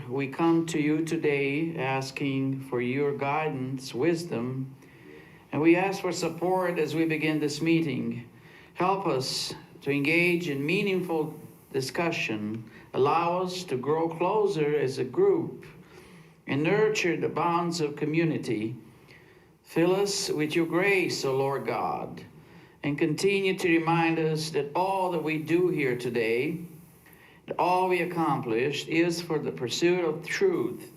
we come to you today asking for your guidance, wisdom, and we ask for support as we begin this meeting. Help us to engage in meaningful discussion, allow us to grow closer as a group, and nurture the bonds of community. Fill us with your grace, O Lord God, and continue to remind us that all that we do here today, that all we accomplished is for the pursuit of truth,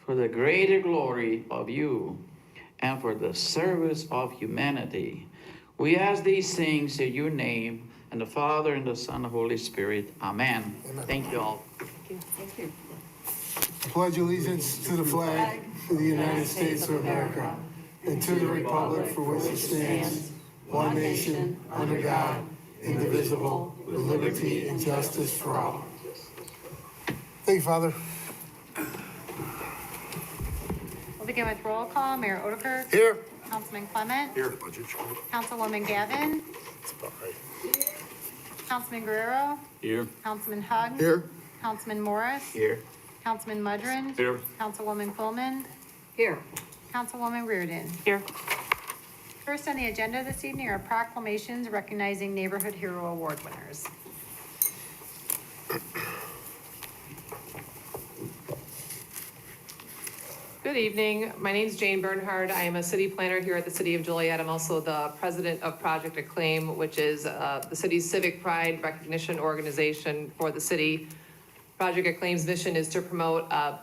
for the greater glory of you, and for the service of humanity. We ask these things in your name, and the Father, and the Son, and the Holy Spirit. Amen. Amen. Thank you all. Thank you. I pledge allegiance to the flag of the United States of America and to the republic for which it stands, one nation, under God, indivisible, with liberty and justice for all. Thank you, Father. We'll begin with roll call. Mayor Odekirk. Here. Councilman Clement. Here. Councilwoman Gavin. Councilman Guerrero. Here. Councilman Hug. Here. Councilman Morris. Here. Councilman Mudrin. Here. Councilwoman Coleman. Here. Councilwoman Reardon. Here. First on the agenda this evening are proclamations recognizing Neighborhood Hero Award winners. Good evening. My name is Jane Bernhard. I am a city planner here at the City of Joliet. I'm also the president of Project Acclaim, which is the city's civic pride recognition organization for the city. Project Acclaim's mission is to promote a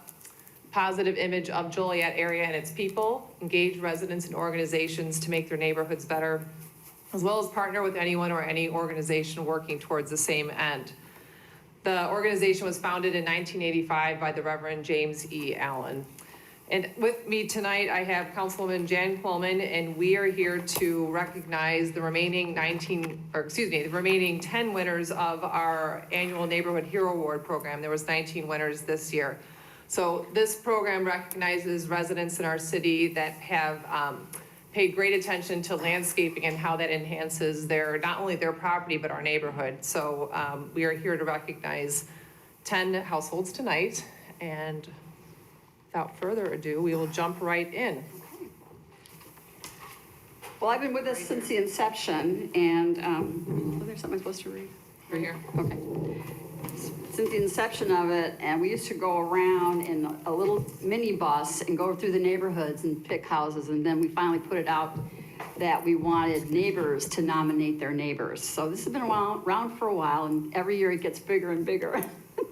positive image of Joliet area and its people, engage residents and organizations to make their neighborhoods better, as well as partner with anyone or any organization working towards the same end. The organization was founded in 1985 by the Reverend James E. Allen. And with me tonight, I have Councilwoman Jan Coleman, and we are here to recognize the remaining 10 winners of our annual Neighborhood Hero Award program. There was 19 winners this year. So this program recognizes residents in our city that have paid great attention to landscaping and how that enhances not only their property, but our neighborhood. So we are here to recognize 10 households tonight, and without further ado, we will jump right in. Well, I've been with us since the inception, and was there something I'm supposed to read? Right here. Okay. Since the inception of it, and we used to go around in a little mini bus and go through the neighborhoods and pick houses, and then we finally put it out that we wanted neighbors to nominate their neighbors. So this has been around for a while, and every year it gets bigger and bigger.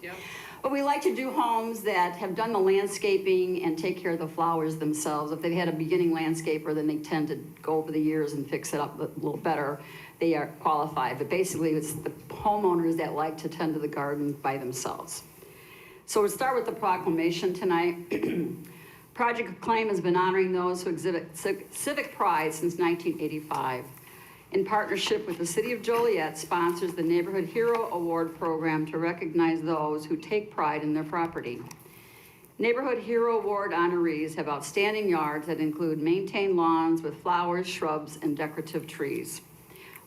Yep. But we like to do homes that have done the landscaping and take care of the flowers themselves. If they've had a beginning landscaper, then they tend to go over the years and fix it up a little better. They are qualified, but basically it's the homeowners that like to tend to the garden by themselves. So we'll start with the proclamation tonight. Project Acclaim has been honoring those who exhibit civic pride since 1985. In partnership with the City of Joliet, sponsors the Neighborhood Hero Award program to recognize those who take pride in their property. Neighborhood Hero Award honorees have outstanding yards that include maintained lawns with flowers, shrubs, and decorative trees.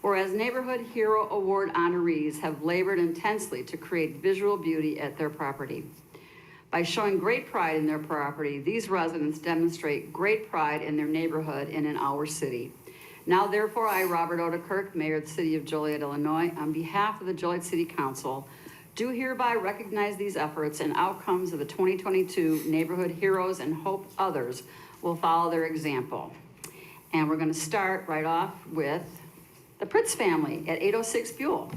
Whereas Neighborhood Hero Award honorees have labored intensely to create visual beauty at their property. By showing great pride in their property, these residents demonstrate great pride in their neighborhood and in our city. Now, therefore, I, Robert Odekirk, Mayor of the City of Joliet, Illinois, on behalf of the Joliet City Council, do hereby recognize these efforts and outcomes of the 2022 Neighborhood Heroes and hope others will follow their example. And we're going to start right off with the Pritz family at 806 Buell. Want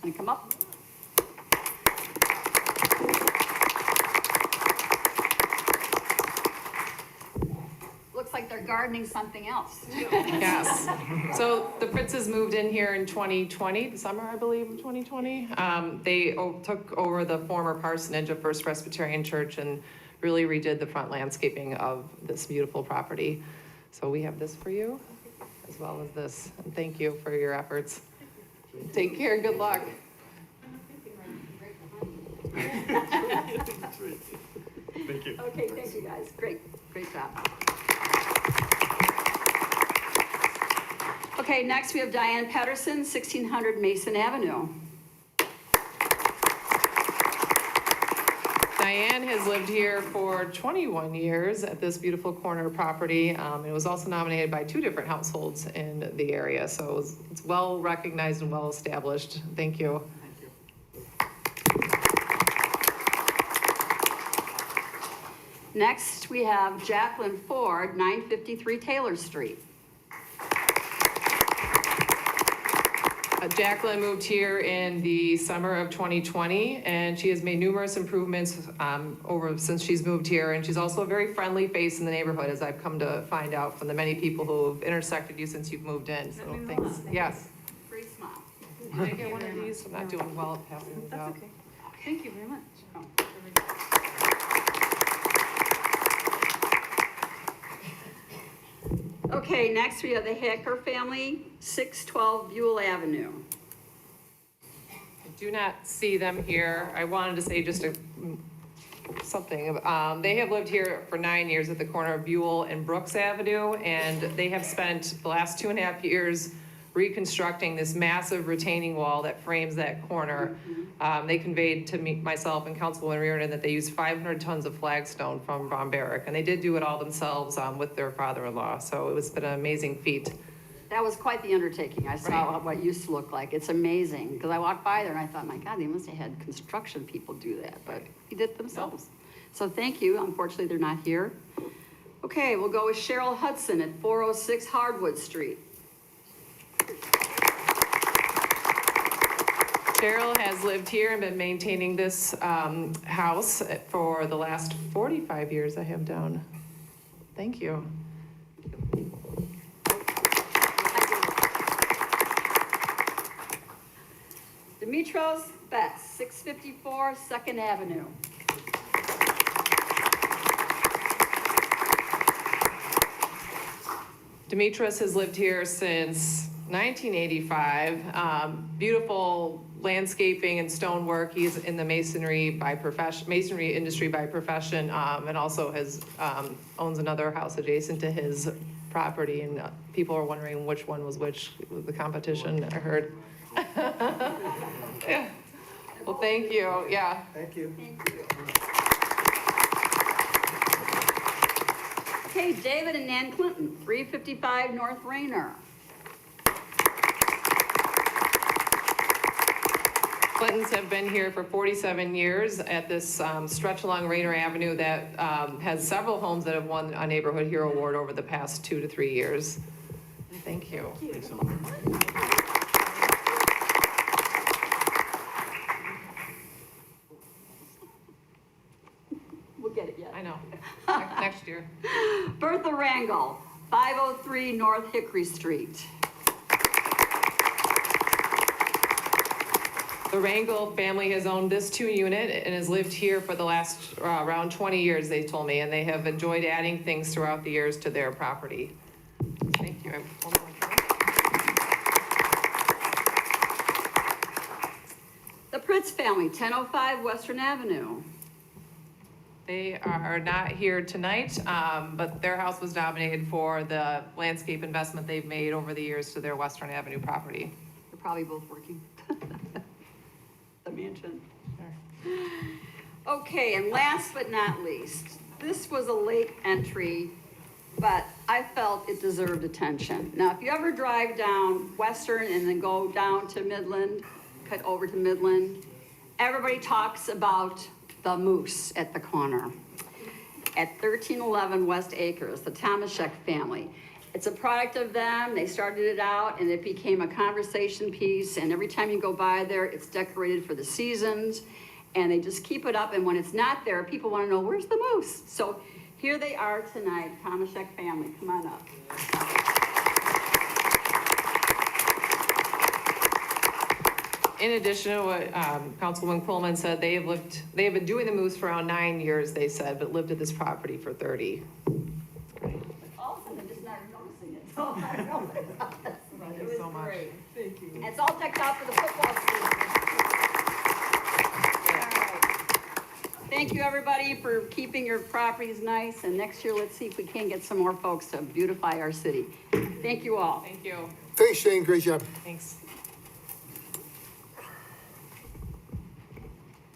to come up? Looks like they're gardening something else, too. Yes. So the Pritzes moved in here in 2020, the summer, I believe, of 2020. They took over the former parsonage of First Presbyterian Church and really redid the front landscaping of this beautiful property. So we have this for you, as well as this. And thank you for your efforts. Take care and good luck. Thank you. Okay, thank you, guys. Great job. Okay, next we have Diane Patterson, 1600 Mason Avenue. Diane has lived here for 21 years at this beautiful corner property. It was also nominated by 2 different households in the area, so it's well recognized and well established. Thank you. Next, we have Jacqueline Ford, 953 Taylor Street. Jacqueline moved here in the summer of 2020, and she has made numerous improvements since she's moved here. And she's also a very friendly face in the neighborhood, as I've come to find out from the many people who have intersected you since you've moved in. So thanks. Yes. Great smile. Can I get one of these? I'm not doing well at passing these out. That's okay. Thank you very much. Okay, next we have the Hacker family, 612 Buell Avenue. I do not see them here. I wanted to say just something. They have lived here for 9 years at the corner of Buell and Brooks Avenue, and they have spent the last 2.5 years reconstructing this massive retaining wall that frames that corner. They conveyed to me, myself and Councilwoman Reardon, that they used 500 tons of flagstone from Von Barrack, and they did do it all themselves with their father-in-law. So it's been an amazing feat. That was quite the undertaking. I saw what it used to look like. It's amazing, because I walked by there and I thought, my God, they must have had construction people do that, but they did it themselves. So thank you. Unfortunately, they're not here. Okay, we'll go with Cheryl Hudson at 406 Hardwood Street. Cheryl has lived here and been maintaining this house for the last 45 years, I have down. Thank you. Demetros Betts, 654 2nd Avenue. Demetris has lived here since 1985. Beautiful landscaping and stonework. He's in the masonry industry by profession, and also has owns another house adjacent to his property. And people are wondering which one was which with the competition. I heard. Yeah. Well, thank you. Yeah. Thank you. Thank you. Okay, David and Nan Clinton, 355 North Rainer. Clintons have been here for 47 years at this stretch along Rainer Avenue that has several homes that have won a Neighborhood Hero Award over the past 2 to 3 years. Thank you. We'll get it yet. I know. Next year. Bertha Rangel, 503 North Hickory Street. The Rangel family has owned this 2-unit and has lived here for the last around 20 years, they told me, and they have enjoyed adding things throughout the years to their property. Thank you. The Pritz family, 1005 Western Avenue. They are not here tonight, but their house was nominated for the landscape investment they've made over the years to their Western Avenue property. They're probably both working. The mansion. Okay, and last but not least, this was a late entry, but I felt it deserved attention. Now, if you ever drive down Western and then go down to Midland, cut over to Midland, everybody talks about the moose at the corner. At 1311 West Acres, the Tomaszek family. It's a product of them. They started it out and it became a conversation piece. And every time you go by there, it's decorated for the seasons. And they just keep it up. And when it's not there, people want to know, where's the moose? So here they are tonight, Tomaszek family. Come on up. In addition to what Councilwoman Coleman said, they have been doing the moose for around 9 years, they said, but lived at this property for 30. All of a sudden, I'm just not noticing it. So I don't know. Thank you so much. Thank you. And it's all decked out for the football season. All right. Thank you, everybody, for keeping your properties nice. And next year, let's see if we can get some more folks to beautify our city. Thank you all. Thank you. Thanks, Shane. Great job. Thanks.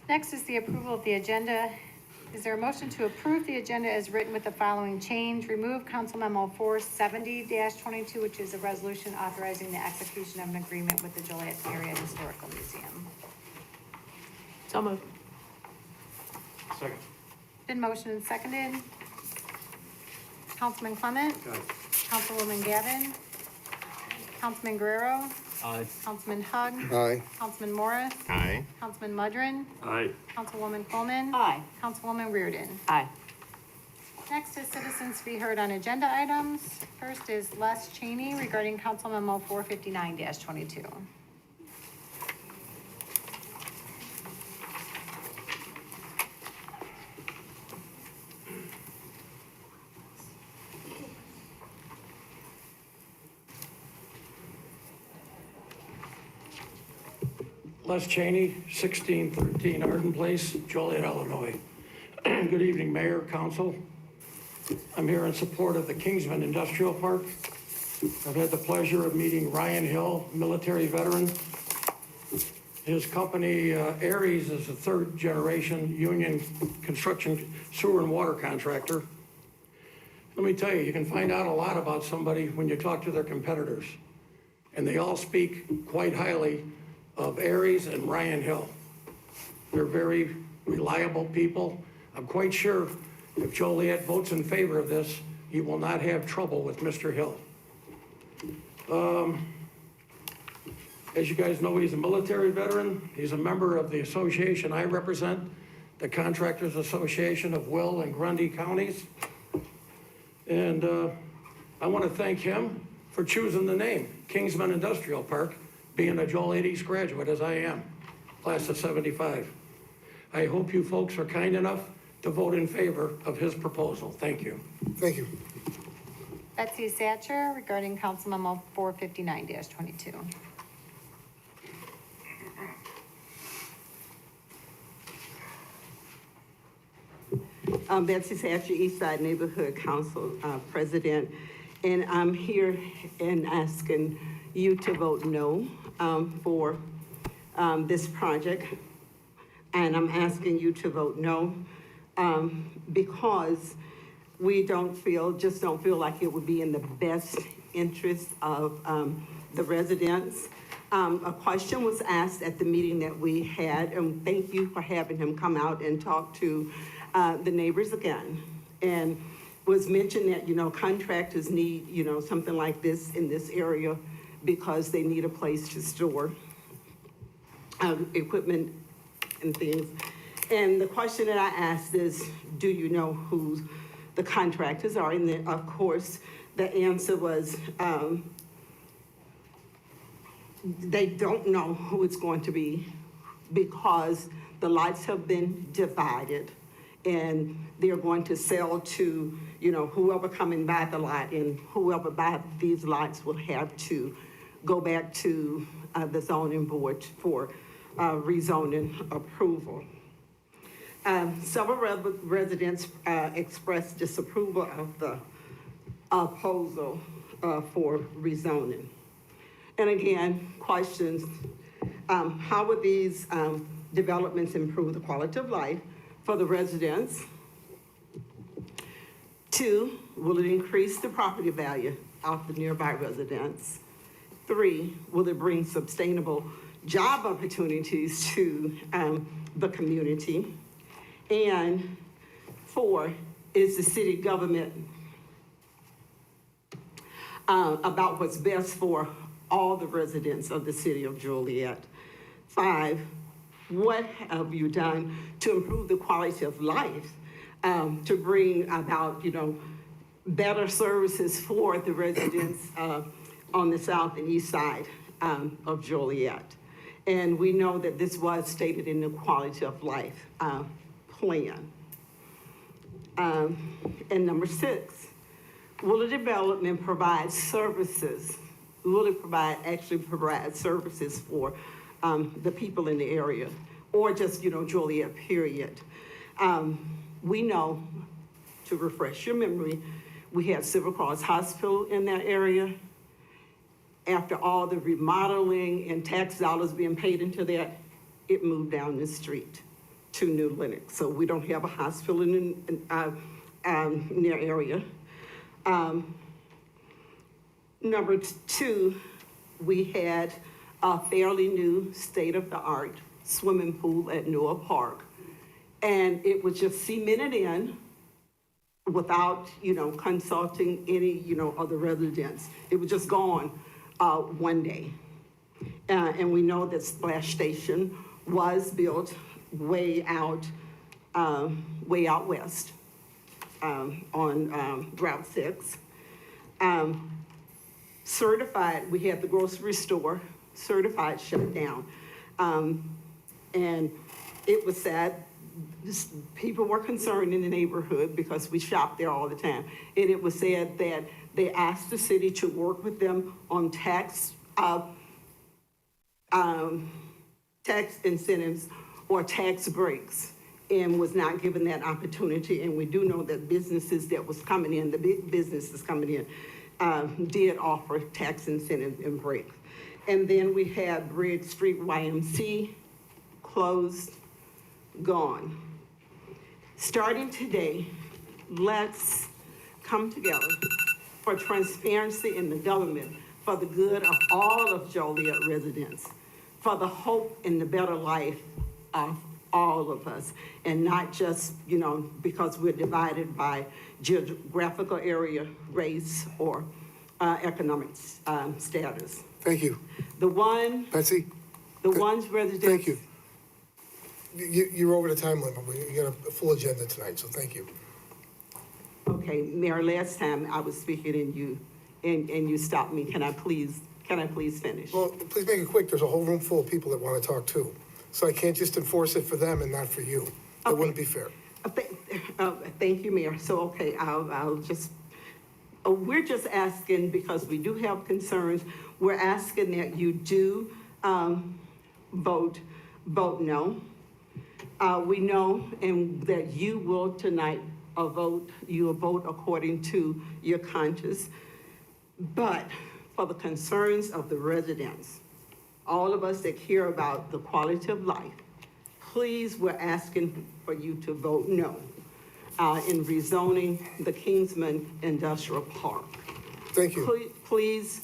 Next is the approval of the agenda Is there a motion to approve the agenda as written with the following change? Remove Council Memo 470-22, which is a resolution authorizing the execution of an agreement with the Joliet Area Historical Museum. So moved. Second. Been motioned and seconded. Councilman Clement? Councilwoman Gavin? Councilman Guerrero? Aye. Councilman Hug? Aye. Councilman Morris? Aye. Councilman Mudrin? Aye. Councilwoman Coleman? Aye. Councilwoman Reardon? Aye. Next is citizens to be heard on agenda items. First is Les Cheney regarding Council Memo 459-22. Les Cheney, 1613 Arden Place, Joliet, Illinois. Good evening, Mayor, Council. I'm here in support of the Kingsman Industrial Park. I've had the pleasure of meeting Ryan Hill, military veteran. His company, Aries, is a third-generation union construction sewer and water contractor. Let me tell you, you can find out a lot about somebody when you talk to their competitors. And they all speak quite highly of Aries and Ryan Hill. They're very reliable people. I'm quite sure if Joliet votes in favor of this, you will not have trouble with Mr. Hill. As you guys know, he's a military veteran. He's a member of the association I represent, the Contractors Association of Will and Grundy Counties. And I want to thank him for choosing the name, Kingsman Industrial Park, being a Joliet East graduate, as I am, class of 75. I hope you folks are kind enough to vote in favor of his proposal. Thank you. Thank you. Betsy Satcher regarding Council Memo 459-22. Betsy Satcher, East Side Neighborhood Council President, and I'm here and asking you to vote no for this project. And I'm asking you to vote no because we just don't feel like it would be in the best interest of the residents. A question was asked at the meeting that we had, and thank you for having him come out and talk to the neighbors again. And was mentioned that, contractors need, something like this in this area because they need a place to store equipment and things. And the question that I asked is, do you know who the contractors are? And then, of course, the answer was, they don't know who it's going to be because the lots have been divided and they're going to sell to, whoever coming by the lot, and whoever buy these lots will have to go back to the zoning board for rezoning approval. Several residents expressed disapproval of the proposal for rezoning. And again, questions, how would these developments improve the quality of life for the residents? 2, will it increase the property value of the nearby residents? 3, will it bring sustainable job opportunities to the community? And 4, is the city government about what's best for all the residents of the city of Joliet? 5, what have you done to improve the quality of life, to bring about, better services for the residents on the south and east side of Joliet? And we know that this was stated in the quality of life plan. And number 6, will the development provide services? Will it actually provide services for the people in the area, or just, Joliet, period? We know, to refresh your memory, we had Silver Cross Hospital in that area. After all the remodeling and tax dollars being paid into that, it moved down the street. to New Lenox. So we don't have a hospital in their area. Number two, we had a fairly new state-of-the-art swimming pool at Noah Park. And it was just cemented in without, consulting any, of the residents. It was just gone one day. And we know that Splash Station was built way out west on Route 6. Certified, we had the grocery store, certified shut down. And it was sad. People were concerned in the neighborhood because we shop there all the time. And it was said that they asked the city to work with them on tax incentives or tax breaks, and was not given that opportunity. And we do know that businesses that was coming in, the big businesses coming in, did offer tax incentives and breaks. And then we had Bridge Street YMC closed, gone. Starting today, let's come together for transparency in the government, for the good of all of Joliet residents, for the hope and the better life of all of us, and not just, because we're divided by geographical area, race, or economic status. Thank you. Betsy? The ones residents. Thank you. You're over the time limit, but you got a full agenda tonight, so thank you. Okay, Mayor, last time I was speaking and you stopped me. Can I please finish? Well, please make it quick. There's a whole room full of people that want to talk too. So I can't just enforce it for them and not for you. That Okay. wouldn't be fair. Thank you, Mayor. So, okay, I'll just, we're just asking, because we do have concerns, we're asking that you do vote no. We know and that you will tonight you will vote according to your conscience. But for the concerns of the residents, all of us that care about the quality of life, please, we're asking for you to vote no in rezoning the Kingsman Industrial Park. Thank you. Please,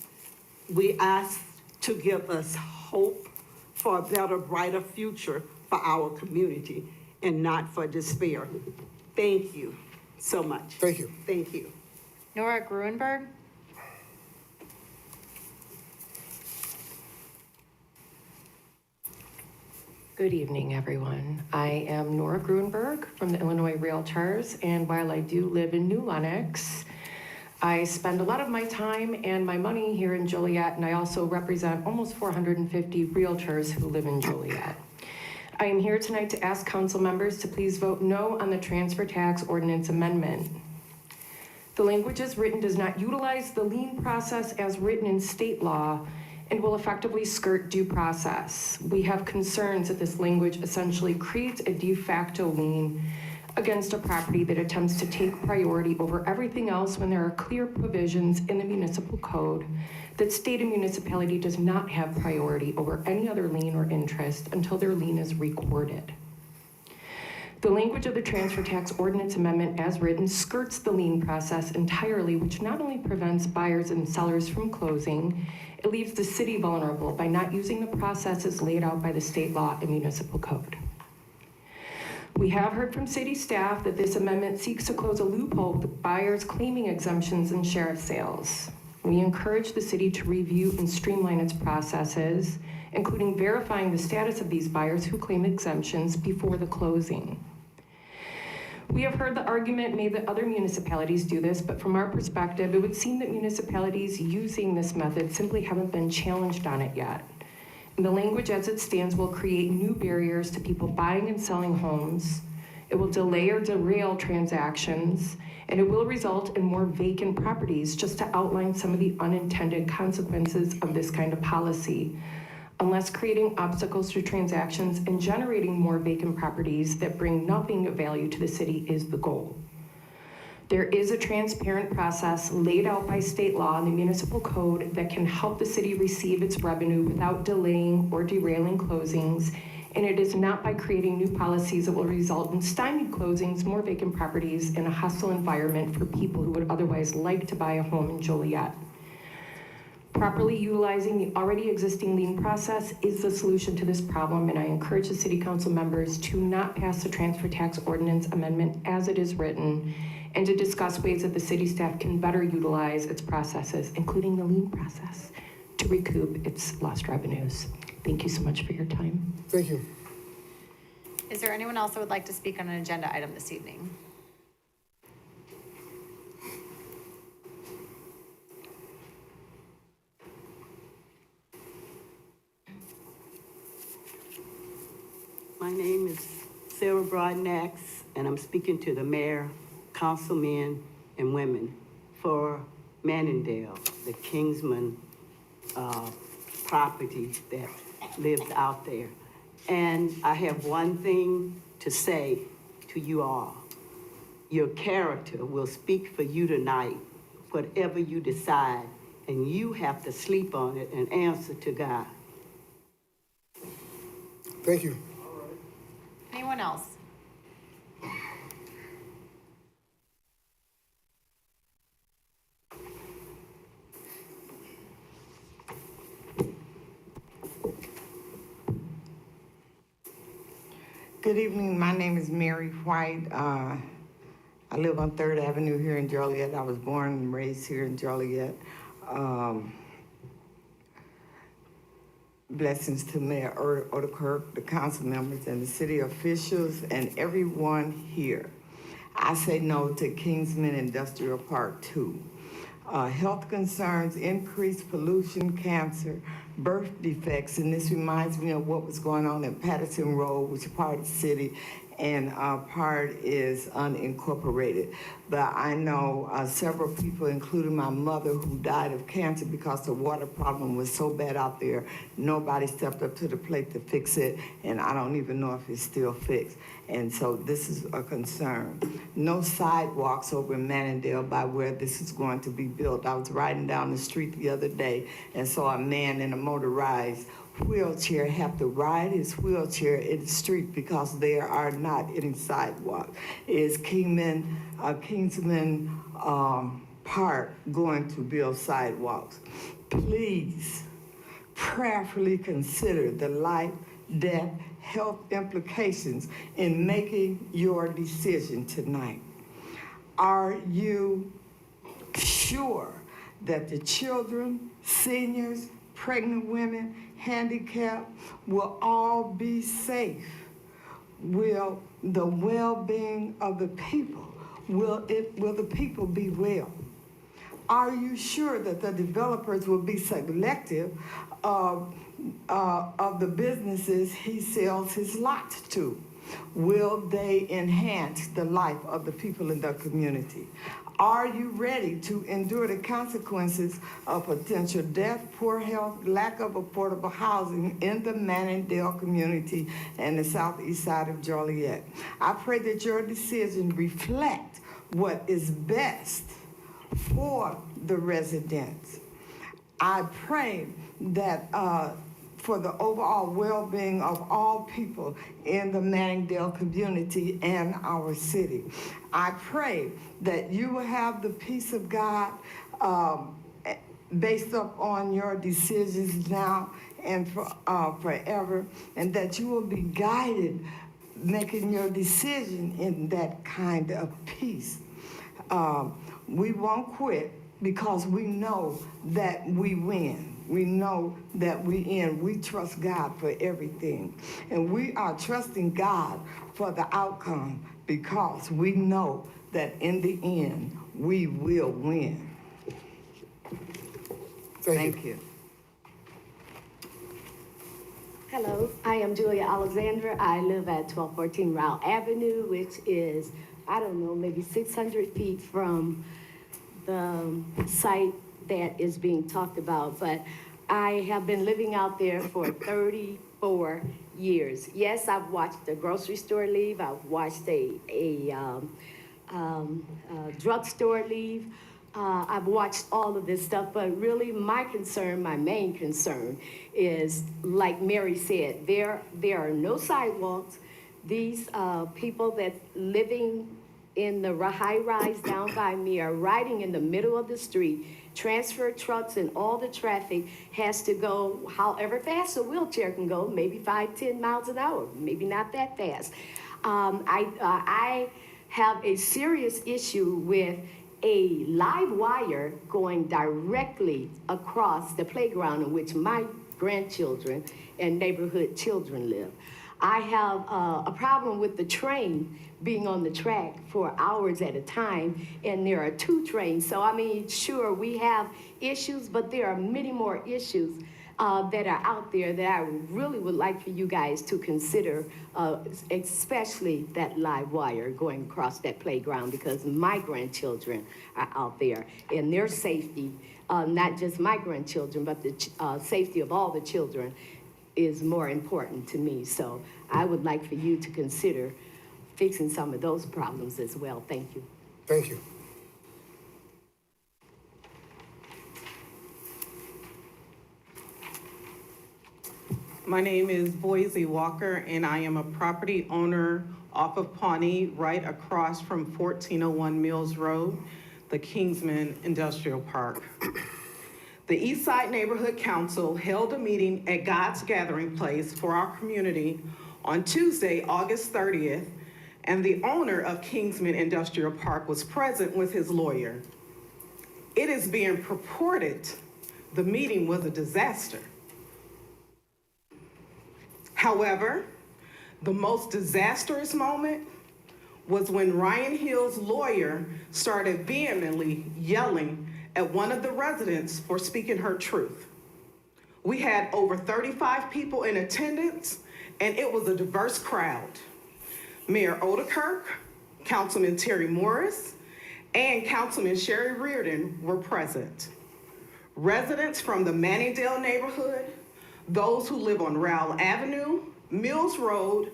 we ask to give us hope for a better, brighter future for our community and not for despair. Thank you so much. Thank you. Thank you. Nora Gruenberg? Good evening, everyone. I am Nora Gruenberg from the Illinois Realtors, and while I do live in New Lenox, I spend a lot of my time and my money here in Joliet, and I also represent almost 450 realtors who live in Joliet. I am here tonight to ask council members to please vote no on the transfer tax ordinance amendment. The language as written does not utilize the lien process as written in state law and will effectively skirt due process. We have concerns that this language essentially creates a de facto lien against a property that attempts to take priority over everything else when there are clear provisions in the municipal code that state a municipality does not have priority over any other lien or interest until their lien is recorded. The language of the transfer tax ordinance amendment as written skirts the lien process entirely, which not only prevents buyers and sellers from closing, it leaves the city vulnerable by not using the processes laid out by the state law and municipal code. We have heard from city staff that this amendment seeks to close a loophole with buyers claiming exemptions in sheriff sales. We encourage the city to review and streamline its processes, including verifying the status of these buyers who claim exemptions before the closing. We have heard the argument made that other municipalities do this, but from our perspective, it would seem that municipalities using this method simply haven't been challenged on it yet. And the language as it stands will create new barriers to people buying and selling homes. It will delay or derail transactions, and it will result in more vacant properties, just to outline some of the unintended consequences of this kind of policy. Unless creating obstacles to transactions and generating more vacant properties that bring nothing of value to the city is the goal. There is a transparent process laid out by state law and the municipal code that can help the city receive its revenue without delaying or derailing closings And it is not by creating new policies that will result in stymied closings, more vacant properties, and a hostile environment for people who would otherwise like to buy a home in Joliet. Properly utilizing the already existing lien process is the solution to this problem, and I encourage the city council members to not pass the transfer tax ordinance amendment as it is written, and to discuss ways that the city staff can better utilize its processes, including the lien process, to recoup its lost revenues. Thank you so much for your time. Thank you. Is there anyone else that would like to speak on an agenda item this evening? My name is Sarah Broadnax, and I'm speaking to the mayor, councilmen, and women for Manningdale, the Kingsman property that lives out there. And I have one thing to say to you all. Your character will speak for you tonight, whatever you decide, and you have to sleep on it and answer to God. Thank you. Anyone else? Good evening. My name is Mary White. I live on 3rd Avenue here in Joliet. I was born and raised here in Joliet. Blessings to Mayor Odekirk, the council members, and the city officials, and everyone here. I say no to Kingsman Industrial Park 2. Health concerns, increased pollution, cancer, birth defects, and this reminds me of what was going on at Patterson Road, which is part of the city, and part is unincorporated. But I know several people, including my mother, who died of cancer because the water problem was so bad out there. Nobody stepped up to the plate to fix it, and I don't even know if it's still fixed. And so this is a concern. No sidewalks over in Manningdale by where this is going to be built. I was riding down the street the other day and saw a man in a motorized wheelchair have to ride his wheelchair in the street because there are not any sidewalks. Is Kingsman Park going to build sidewalks? Please prayerfully consider the life, death, health implications in making your decision tonight. Are you sure that the children, seniors, pregnant women, handicapped will all be safe? Will the well-being of the people, will the people be well? Are you sure that the developers will be selective of the businesses he sells his lots to? Will they enhance the life of the people in the community? Are you ready to endure the consequences of potential death, poor health, lack of affordable housing in the Manningdale community and the southeast side of Joliet? I pray that your decision reflect what is best for the residents. I pray that for the overall well-being of all people in the Manningdale community and our city. I pray that you will have the peace of God based upon your decisions now and forever, and that you will be guided making your decision in that kind of peace. We won't quit because we know that we win. We know that we win. We trust God for everything. And we are trusting God for the outcome because we know that in the end, we will win. Thank you. Hello, I am Julia Alexandra. I live at 1214 Route Avenue, which is, I don't know, maybe 600 feet from the site that is being talked about, but I have been living out there for 34 years. Yes, I've watched the grocery store leave. I've watched a drugstore leave. I've watched all of this stuff, but really my concern, my main concern is, like Mary said, there are no sidewalks. These people that living in the high-rise down by me are riding in the middle of the street. Transfer trucks and all the traffic has to go however fast a wheelchair can go, maybe 5-10 miles an hour, maybe not that fast. I have a serious issue with a live wire going directly across the playground in which my grandchildren and neighborhood children live. I have a problem with the train being on the track for hours at a time, and there are 2 trains. So, I mean, sure, we have issues, but there are many more issues that are out there that I really would like for you guys to consider, especially that live wire going across that playground, because my grandchildren are out there, and their safety, not just my grandchildren, but the safety of all the children is more important to me. So I would like for you to consider fixing some of those problems as well. Thank you. Thank you. My name is Boise Walker, and I am a property owner off of Pawnee, right across from 1401 Mills Road, the Kingsman Industrial Park. The Eastside Neighborhood Council held a meeting at God's Gathering Place for our community on Tuesday, August 30th, and the owner of Kingsman Industrial Park was present with his lawyer. It is being purported the meeting was a disaster. However, the most disastrous moment was when Ryan Hill's lawyer started vehemently yelling at one of the residents for speaking her truth. We had over 35 people in attendance, and it was a diverse crowd. Mayor Odekirk, Councilman Terry Morris, and Councilman Sherry Reardon were present. Residents from the Manningdale neighborhood, those who live on Rowell Avenue, Mills Road,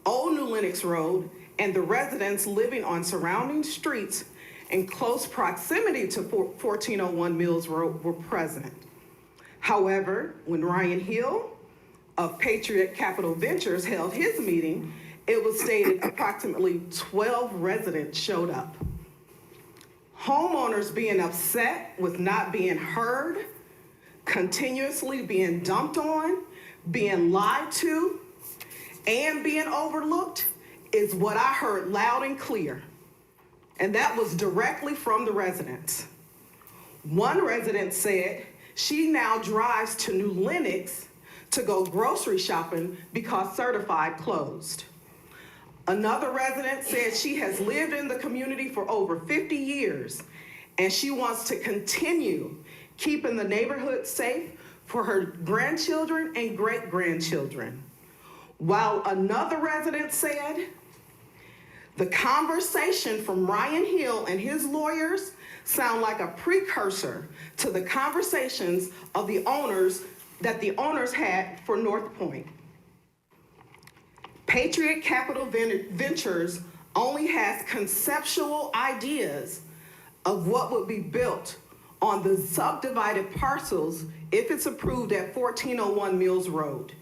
Old New Lenox Road, and the residents living on surrounding streets in close proximity to 1401 Mills Road were present. However, when Ryan Hill of Patriot Capital Ventures held his meeting, it was stated approximately 12 residents showed up. Homeowners being upset with not being heard, continuously being dumped on, being lied to, and being overlooked is what I heard loud and clear. And that was directly from the residents. One resident said she now drives to New Lenox to go grocery shopping because Certified closed. Another resident said she has lived in the community for over 50 years and she wants to continue keeping the neighborhood safe for her grandchildren and great-grandchildren. While another resident said, the conversation from Ryan Hill and his lawyers sound like a precursor to the conversations of the owners that the owners had for North Point. Patriot Capital Ventures only has conceptual ideas of what would be built on the subdivided parcels if it's approved at 1401 Mills Road,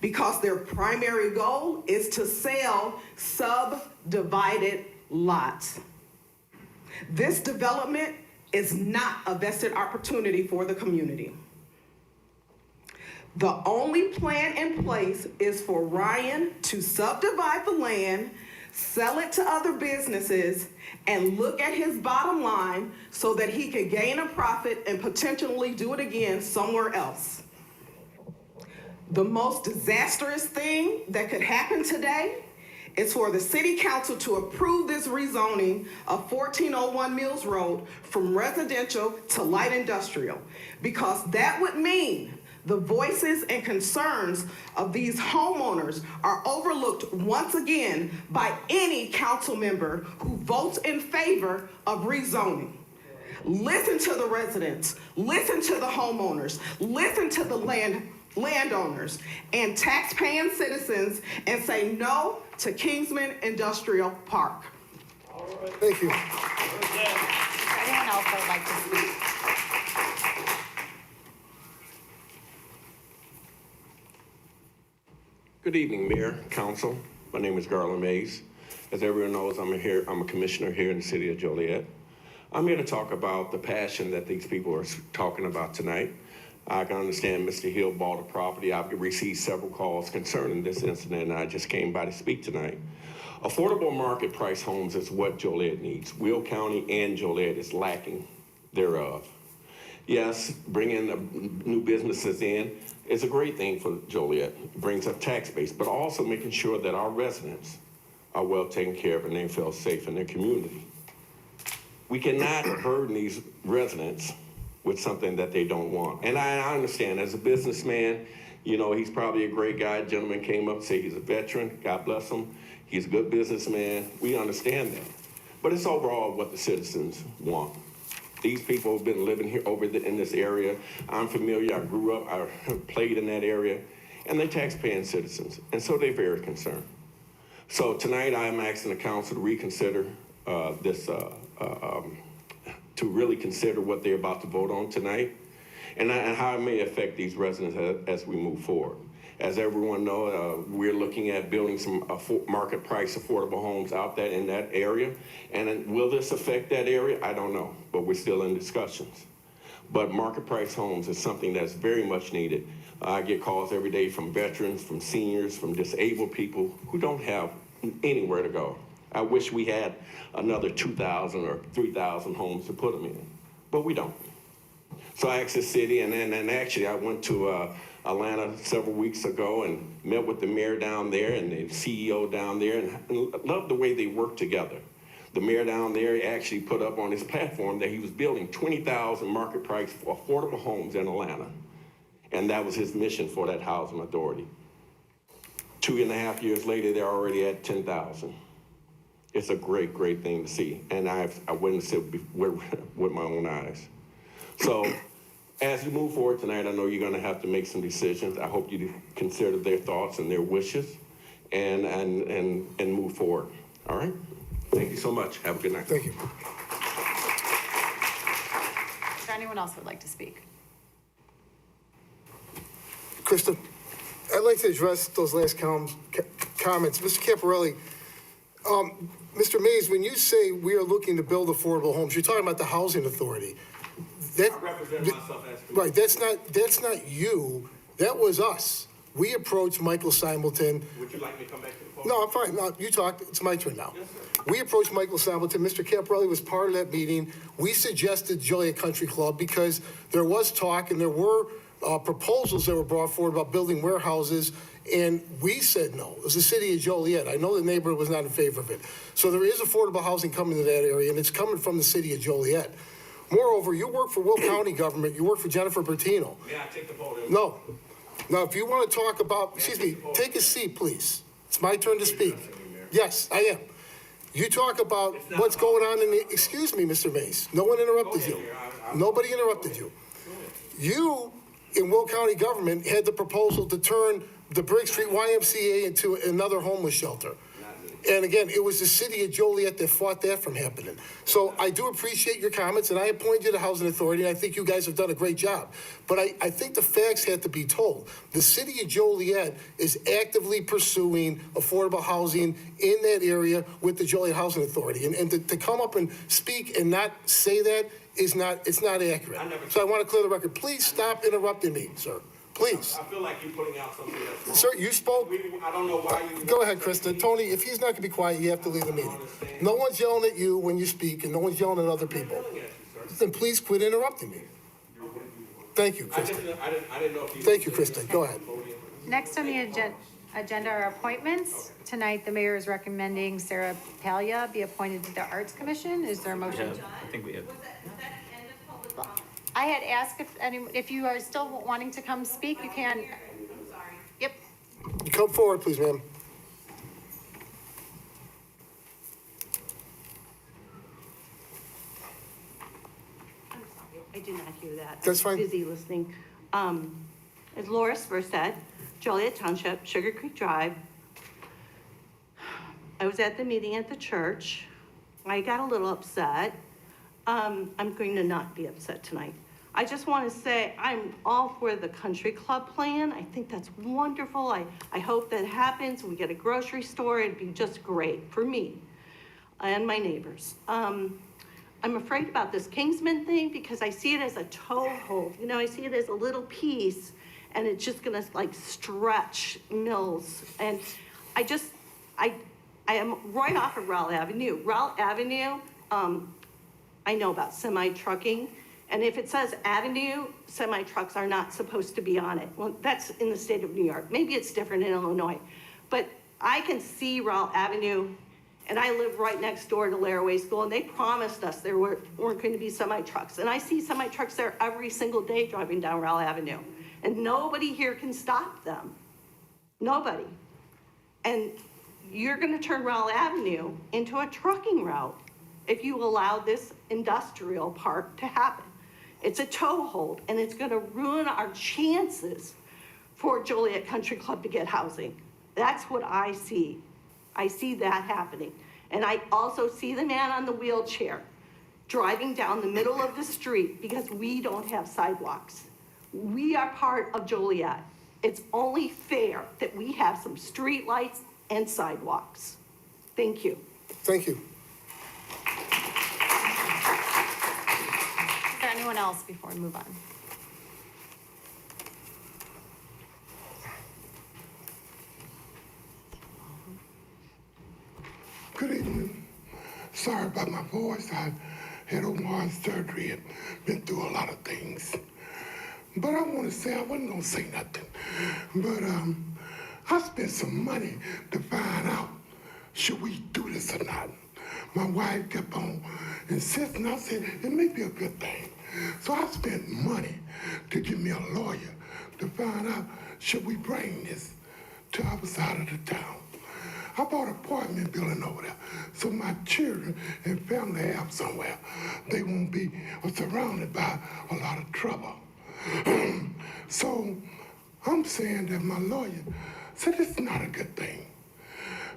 because their primary goal is to sell subdivided lots. This development is not a vested opportunity for the community. The only plan in place is for Ryan to subdivide the land, sell it to other businesses, and look at his bottom line so that he can gain a profit and potentially do it again somewhere else. The most disastrous thing that could happen today is for the city council to approve this rezoning of 1401 Mills Road from residential to light industrial, because that would mean the voices and concerns of these homeowners are overlooked once again by any council member who votes in favor of rezoning. Listen to the residents, listen to the homeowners, listen to the landowners and tax-paying citizens and say no to Kingsman Industrial Park. Thank you. Anyone else that would like Good evening, Mayor, Council. My name is Garland Mays. As everyone knows, I'm a commissioner here in the city of Joliet. I'm here to talk about the passion that these people are talking about tonight. I can understand Mr. Hill bought a property. I've received several calls concerning this incident, and I just came by to speak tonight. Affordable market price homes is what Joliet needs. Will County and Joliet is lacking thereof. Yes, bringing new businesses in is a great thing for Joliet. It brings up tax base, but also making sure that our residents are well taken care of and they feel safe in their community. We cannot burden these residents with something that they don't want. And I understand, as a businessman, you know, he's probably a great guy. A gentleman came up and said he's a veteran. God bless him. He's a good businessman. We understand that. But it's overall what the citizens want. These people have been living here in this area. I'm familiar. I grew up. I played in that area. And they're tax-paying citizens. And so they're very concerned. So tonight I am asking the council to reconsider to really consider what they're about to vote on tonight and how it may affect these residents as we move forward. As everyone knows, we're looking at building some market price affordable homes out there in that area. And will this affect that area? I don't know, but we're still in discussions. But market price homes is something that's very much needed. I get calls every day from veterans, from seniors, from disabled people who don't have anywhere to go. I wish we had another 2,000 or 3,000 homes to put them in, but we don't. So I asked the city, and actually I went to Atlanta several weeks ago and met with the mayor down there and the CEO down there, and loved the way they work together. The mayor down there actually put up on his platform that he was building 20,000 market price affordable homes in Atlanta. And that was his mission for that housing authority. 2.5 years later, they're already at 10,000. It's a great, great thing to see. And I witnessed it with my own eyes. So as you move forward tonight, I know you're gonna have to make some decisions. I hope you consider their thoughts and their wishes and move forward, all right? Thank you so much. Have a good night. Thank you. Is there anyone else who would like to speak? Krista, I'd like to address those last comments. Mr. Caparelli, Mr. Mays, when you say we are looking to build affordable homes, you're talking about the housing authority. I represent myself as Right, that's not you, that was us. We approached Michael Simelton. Would you like me to come back to the podium? No, I'm fine, no, you talk, it's my turn now. Yes, sir. We approached Michael Simelton, Mr. Caparelli was part of that meeting. We suggested Joliet Country Club because there was talk and there were proposals that were brought forward about building warehouses, and we said no. It was the city of Joliet. I know the neighborhood was not in favor of it. So there is affordable housing coming to that area, and it's coming from the city of Joliet. Moreover, you work for Will County government, you work for Jennifer Bertino. May I take the podium? No. Now, if you want to talk about, excuse me, take a seat, please. It's my turn to speak. Yes, I am. You talk about what's going on in the, excuse me, Mr. Mays. No one interrupted you. Nobody interrupted you. You, in Will County government, had the proposal to turn the Briggs Street YMCA into another homeless shelter. And again, it was the city of Joliet that fought that from happening. So I do appreciate your comments, and I appointed you to Housing Authority, and I think you guys have done a great job. But I think the facts had to be told. The city of Joliet is actively pursuing affordable housing in that area with the Joliet Housing Authority. And to come up and speak and not say that is not, it's not accurate. So I want to clear the record. Please stop interrupting me, sir. Please. I feel like you're putting out something that's wrong. Sir, you spoke. I don't know why you... Go ahead, Krista. Tony, if he's not going to be quiet, you have to leave the meeting. No one's yelling at you when you speak, and no one's yelling at other people. Then please quit interrupting me. Thank you, Krista. I didn't know if you... Thank you, Krista. Go ahead. Next on the agenda are appointments. Tonight, the mayor is recommending Sarah Palia be appointed to the Arts Commission. Is there a motion? I think we have. I had asked if you are still wanting to come speak, you can. I'm sorry. Yep. Come forward, please, ma'am. I'm sorry, I did not hear that. That's fine. I was busy listening. As Laura Spur said, Joliet Township, Sugar Creek Drive. I was at the meeting at the church. I got a little upset. I'm going to not be upset tonight. I just want to say, I'm all for the country club plan. I think that's wonderful. I hope that happens. We get a grocery store. It'd be just great for me and my neighbors. I'm afraid about this Kingsman thing because I see it as a toehold. You know, I see it as a little piece and it's just gonna like stretch Mills. And I am right off of Rowell Avenue. Rowell Avenue, I know about semi-trucking. And if it says avenue, semi-trucks are not supposed to be on it. Well, that's in the state of New York. Maybe it's different in Illinois. But I can see Rowell Avenue, and I live right next door to Laraway School, and they promised us there weren't going to be semi-trucks. And I see semi-trucks there every single day driving down Rowell Avenue. And nobody here can stop them. Nobody. And you're gonna turn Rowell Avenue into a trucking route if you allow this industrial park to happen. It's a toehold, and it's gonna ruin our chances for Joliet Country Club to get housing. That's what I see. I see that happening. And I also see the man on the wheelchair driving down the middle of the street because we don't have sidewalks. We are part of Joliet. It's only fair that we have some street lights and sidewalks. Thank you. Thank you. Is there anyone else before we move on? Good evening. Sorry about my voice. I had open heart surgery and been through a lot of things. But I want to say, I wasn't going to say nothing. But I spent some money to find out, should we do this or not? My wife kept on insisting. I said, it may be a good thing. So I spent money to get me a lawyer to find out, should we bring this to our side of the town? I bought an apartment building over there, so my children and family have somewhere. They won't be surrounded by a lot of trouble. So I'm saying that my lawyer said it's not a good thing.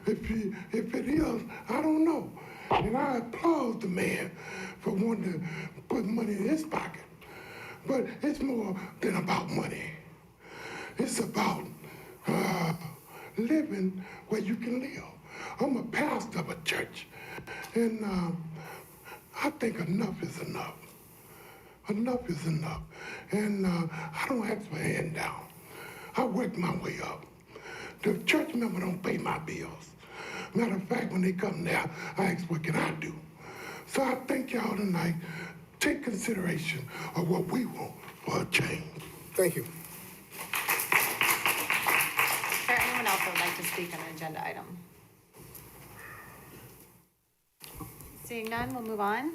If it is, I don't know. And I applaud the man for wanting to put money in his pocket. But it's more than about money. It's about living where you can live. I'm a pastor of a church, and I think enough is enough. Enough is enough. And I don't ask for a handout. I work my way up. The church member don't pay my bills. Matter of fact, when they come there, I ask, what can I do? So I thank y'all tonight. Take consideration of what we want for a change. Thank you. Is there anyone else that would like to speak on an agenda item? Seeing none, we'll move on.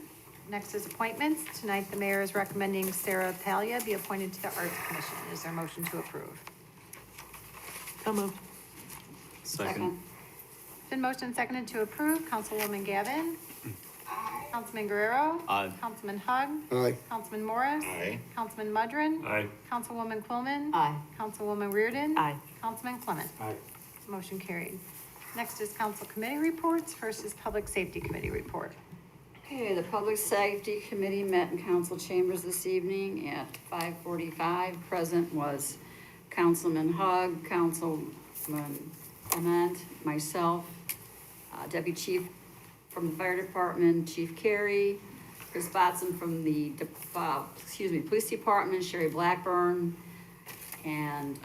Next is appointments. Tonight, the mayor is recommending Sarah Palia be appointed to the Arts Commission. Is there a motion to approve? So moved. Second. Been motioned and seconded to approve. Councilwoman Gavin. Councilman Guerrero. Aye. Councilman Hug. Aye. Councilman Morris. Aye. Councilman Mudrin. Aye. Councilwoman Quillman. Aye. Councilwoman Reardon. Aye. Councilman Clement. Aye. Motion carried. Next is council committee reports. First is Public Safety Committee report. Okay, the Public Safety Committee met in council chambers this evening at 5:45. Present was Councilman Hug, Councilman Clement, myself, Deputy Chief from the Fire Department, Chief Carey, Chris Botson from the, Police Department, Sherry Blackburn, and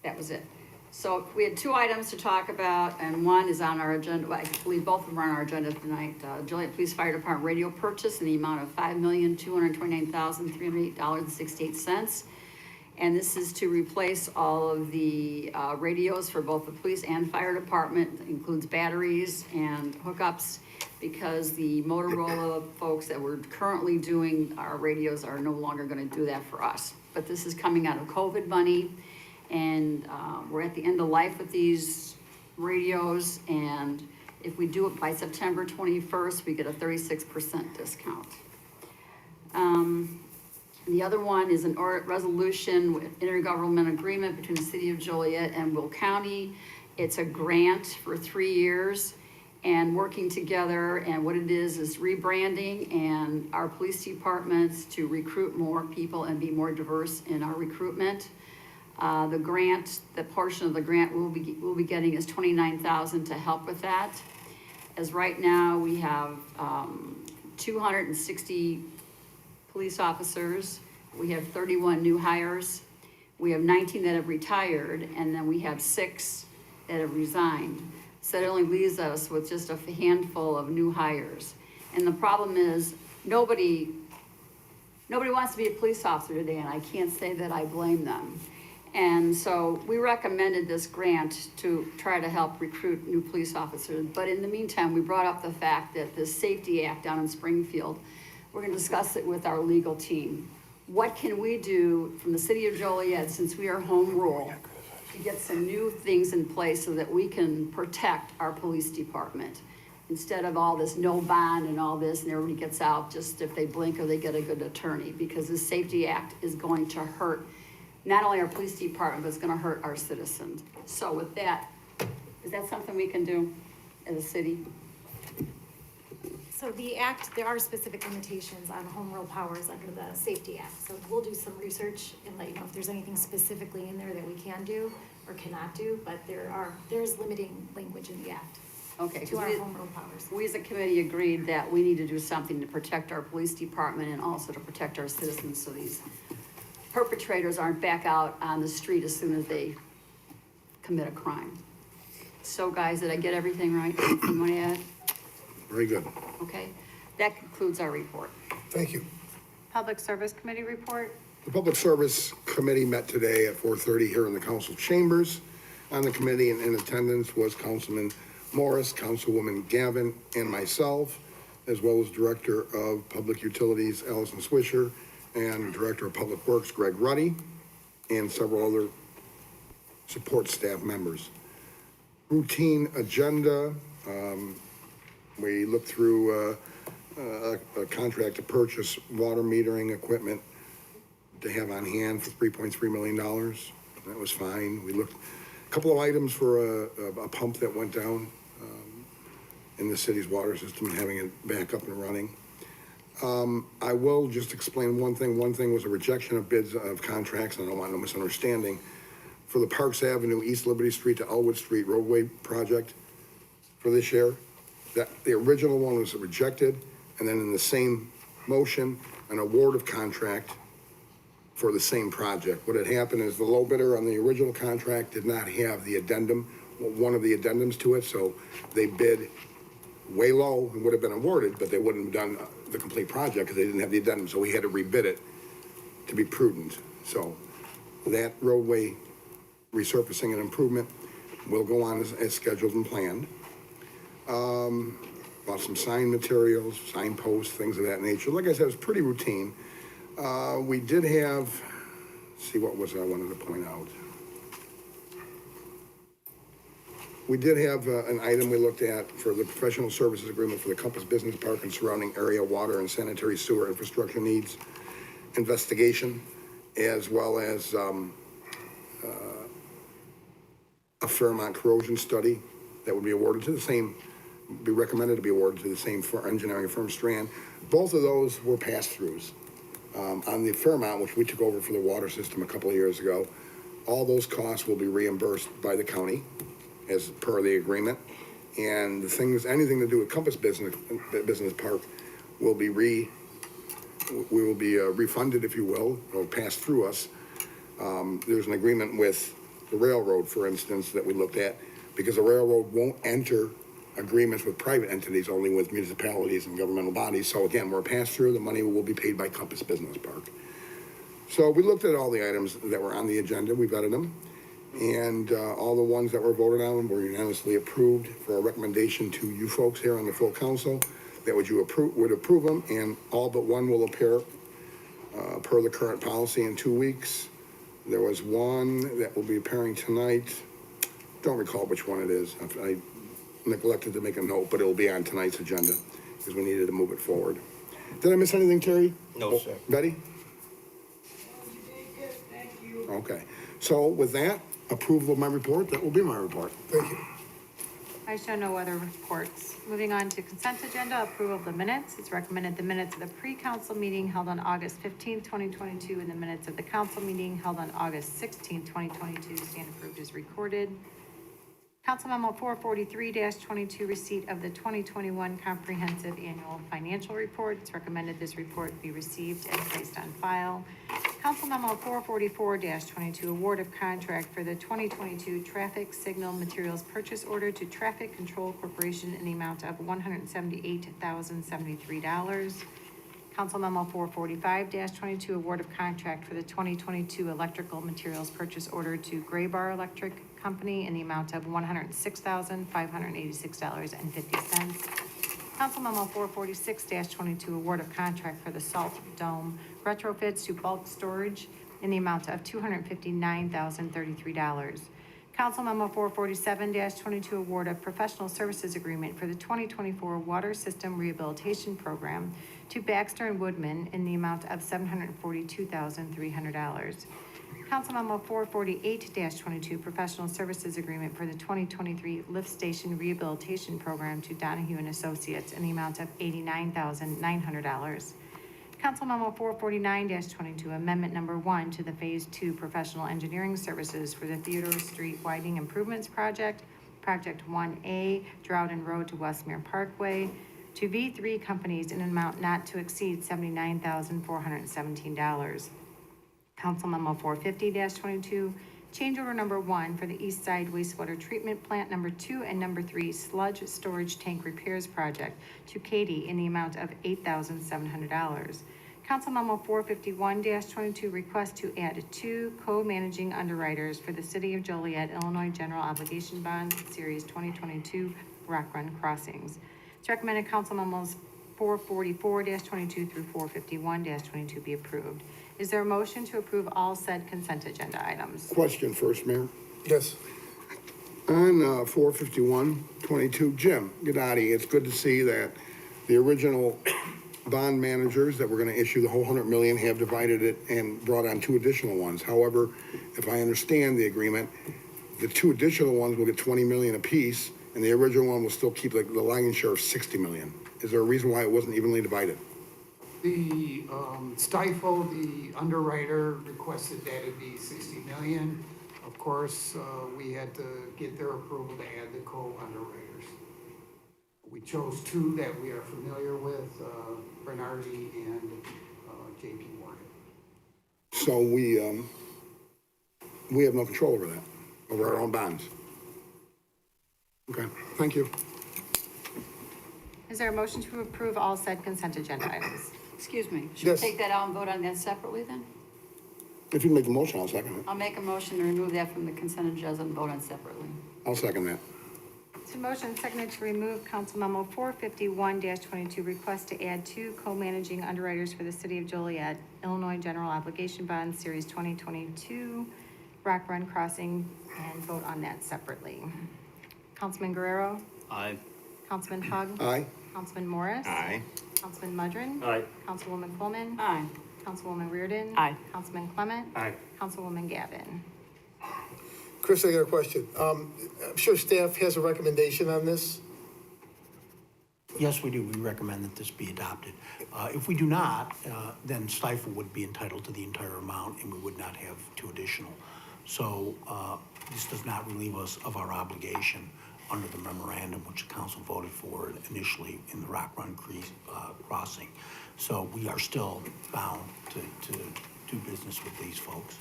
that was it. So we had two items to talk about, and one is on our agenda. Well, I believe both of them are on our agenda tonight. Joliet Police Fire Department radio purchase in the amount of $5,229,308.68. And this is to replace all of the radios for both the police and fire department. It includes batteries and hookups, because the Motorola folks that were currently doing our radios are no longer going to do that for us. But this is coming out of COVID money. And we're at the end of life with these radios, and if we do it by September 21st, we get a 36% discount. The other one is an resolution with intergovernmental agreement between the City of Joliet and Will County. It's a grant for 3 years, and working together, and what it is rebranding and our police departments to recruit more people and be more diverse in our recruitment. The grant, the portion of the grant we'll be getting is $29,000 to help with that. As right now, we have 260 police officers. We have 31 new hires. We have 19 that have retired, and then we have 6 that have resigned. So it only leaves us with just a handful of new hires. And the problem is, nobody wants to be a police officer today, and I can't say that I blame them. And so we recommended this grant to try to help recruit new police officers. But in the meantime, we brought up the fact that the Safety Act down in Springfield, we're gonna discuss it with our legal team. What can we do from the city of Joliet, since we are home rule, to get some new things in place so that we can protect our police department? Instead of all this no bond and all this, and everybody gets out just if they blink or they get a good attorney, because the Safety Act is going to hurt not only our police department, but it's gonna hurt our citizens. So with that, is that something we can do as a city? So the act, there are specific limitations on home rule powers under the Safety Act. So we'll do some research and let you know if there's anything specifically in there that we can do or cannot do, but there's limiting language in the act. Okay. To our home rule powers. We as a committee agreed that we need to do something to protect our police department and also to protect our citizens, so these perpetrators aren't back out on the street as soon as they commit a crime. So guys, did I get everything right? Anything want to add? Very good. Okay, that concludes our report. Thank you. Public Service Committee report. The Public Service Committee met today at 4:30 here in the council chambers. On the committee and in attendance was Councilman Morris, Councilwoman Gavin, and myself, as well as Director of Public Utilities, Allison Swisher, and Director of Public Works, Greg Ruddy, and several other support staff members. Routine agenda, we looked through a contract to purchase water metering equipment to have on hand for $3.3 million. That was fine. We looked a couple of items for a pump that went down in the city's water system and having it back up and running. I will just explain one thing. One thing was a rejection of bids of contracts, and I don't want no misunderstanding, for the Parks Avenue, East Liberty Street to Elwood Street roadway project for this year. That the original one was rejected, and then in the same motion, an award of contract for the same project. What had happened is the low bidder on the original contract did not have the addendum, one of the addendums to it, so they bid way low and would have been awarded, but they wouldn't have done the complete project because they didn't have the addendum, so we had to rebid it to be prudent. So that roadway resurfacing and improvement will go on as scheduled and planned. Bought some sign materials, signposts, things of that nature. Like I said, it was pretty routine. We did have, see what was I wanted to point out. We did have an item we looked at for the professional services agreement for the Compass Business Park and surrounding area water and sanitary sewer infrastructure needs investigation, as well as a Fairmont corrosion study that would be awarded to the same, be recommended to be awarded to the same engineering firm, Strand. Both of those were pass-throughs. On the Fairmont, which we took over for the water system a couple of years ago, all those costs will be reimbursed by the county as per the agreement. And the things, anything to do with Compass Business Park will be refunded, if you will, or passed through us. There's an agreement with the railroad, for instance, that we looked at, because the railroad won't enter agreements with private entities, only with municipalities and governmental bodies. So again, we're a pass-through, the money will be paid by Compass Business Park. So we looked at all the items that were on the agenda, we vetted them, and all the ones that were voted on were unanimously approved for a recommendation to you folks here on the full council that would approve them, and all but one will appear per the current policy in 2 weeks. There was one that will be appearing tonight. Don't recall which one it is. I neglected to make a note, but it will be on tonight's agenda because we needed to move it forward. Did I miss anything, Terry? No, sir. Betty? Okay. So with that, approval of my report, that will be my report. Thank you. I show no other reports. Moving on to consent agenda, approval of the minutes. It's recommended the minutes of the pre-council meeting held on August 15th, 2022, and the minutes of the council meeting held on August 16th, 2022 stand approved as recorded. Council Memo 443-22, receipt of the 2021 Comprehensive Annual Financial Report. It's recommended this report be received and placed on file. Council Memo 444-22, award of contract for the 2022 Traffic Signal Materials Purchase Order to Traffic Control Corporation in the amount of $178,073. Council Memo 445-22, award of contract for the 2022 Electrical Materials Purchase Order to Gray Bar Electric Company in the amount of $106,586.50. Council Memo 446-22, award of contract for the Salt Dome retrofits to bulk storage in the amount of $259,033. Council Memo 447-22, award of professional services agreement for the 2024 Water System Rehabilitation Program to Baxter and Woodman in the amount of $742,300. Council Memo 448-22, professional services agreement for the 2023 Lift Station Rehabilitation Program to Donahue and Associates in the amount of $89,900. Council Memo 449-22, amendment number 1 to the Phase 2 professional engineering services for the Theodore Street Widening Improvements Project, Project 1A, Droughton Road to Westmere Parkway, to V3 companies in an amount not to exceed $79,417. Council Memo 450-22, change order number 1 for the East Side Wastewater Treatment Plant number 2 and number 3 sludge storage tank repairs project to Katie in the amount of $8,700. Council Memo 451-22, request to add 2 co-managing underwriters for the City of Joliet, Illinois General Obligation Bond Series 2022 Rock Run Crossings. It's recommended Council Memos 444-22 through 451-22 be approved. Is there a motion to approve all said consent agenda items? Question first, Mayor. Yes. On 451-22, Jim Gaddotti, it's good to see that the original bond managers that were going to issue the whole $100 million have divided it and brought on 2 additional ones. However, if I understand the agreement, the 2 additional ones will get $20 million apiece, and the original one will still keep the lion's share of $60 million. Is there a reason why it wasn't evenly divided? The Stifel, the underwriter, requested that it be 60 million. Of course, we had to get their approval to add the co-underwriters. We chose 2 that we are familiar with, Bernardi and JP Morgan. So we have no control over that, over our own bonds. Okay, thank you. Is there a motion to approve all said consent agenda items? Excuse me, should Yes. we take that out and vote on that separately then? If you can make the motion, I'll second it. I'll make a motion to remove that from the consent agenda and vote on separately. I'll second that. It's a motion seconded to remove Council Memo 451-22, request to add 2 co-managing underwriters for the City of Joliet, Illinois General Obligation Bond Series 2022 Rock Run Crossing, and vote on that separately. Councilman Guerrero? Aye. Councilman Hug? Aye. Councilman Morris? Aye. Councilman Mudrin? Aye. Councilwoman Coleman? Aye. Councilwoman Reardon? Aye. Councilman Clement? Aye. Councilwoman Gavin? Chris, I got a question. I'm sure staff has a recommendation on this. Yes, we do. We recommend that this be adopted. If we do not, then Stifel would be entitled to the entire amount and we would not have 2 additional. So this does not relieve us of our obligation under the memorandum which the council voted for initially in the Rock Run crossing. So we are still bound to do business with these folks.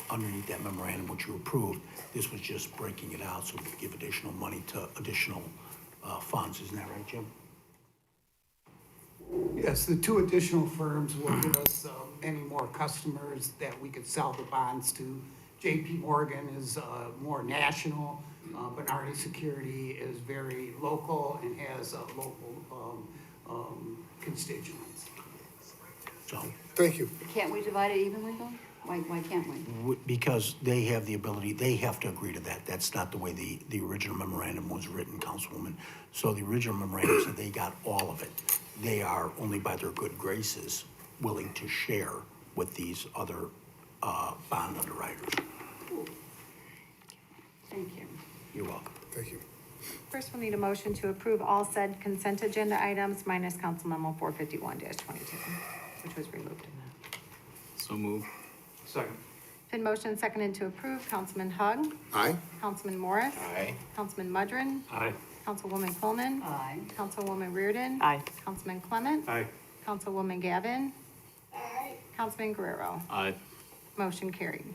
Underneath that memorandum which you approved, this was just breaking it out so we could give additional money to additional funds. Isn't that right, Jim? Yes, the 2 additional firms will give us many more customers that we could sell the bonds to. JP Morgan is more national. Bernardi Security is very local and has local constituents. So, Thank you. Can't we divide it evenly though? Why can't we? because they have the ability, they have to agree to that. That's not the way the original memorandum was written, Councilwoman. So the original memorandum said they got all of it. They are only by their good graces willing to share with these other bond underwriters. Thank you. You're welcome. Thank you. First, we'll need a motion to approve all said consent agenda items minus Council Memo 451-22, which was removed in that. So move. Second. Been motion and seconded to approve. Councilman Hug. Aye. Councilman Morris. Aye. Councilman Mudrin. Aye. Councilwoman Coleman. Aye. Councilwoman Reardon. Aye. Councilman Clement. Aye. Councilwoman Gavin. Councilman Guerrero. Aye. Motion carried.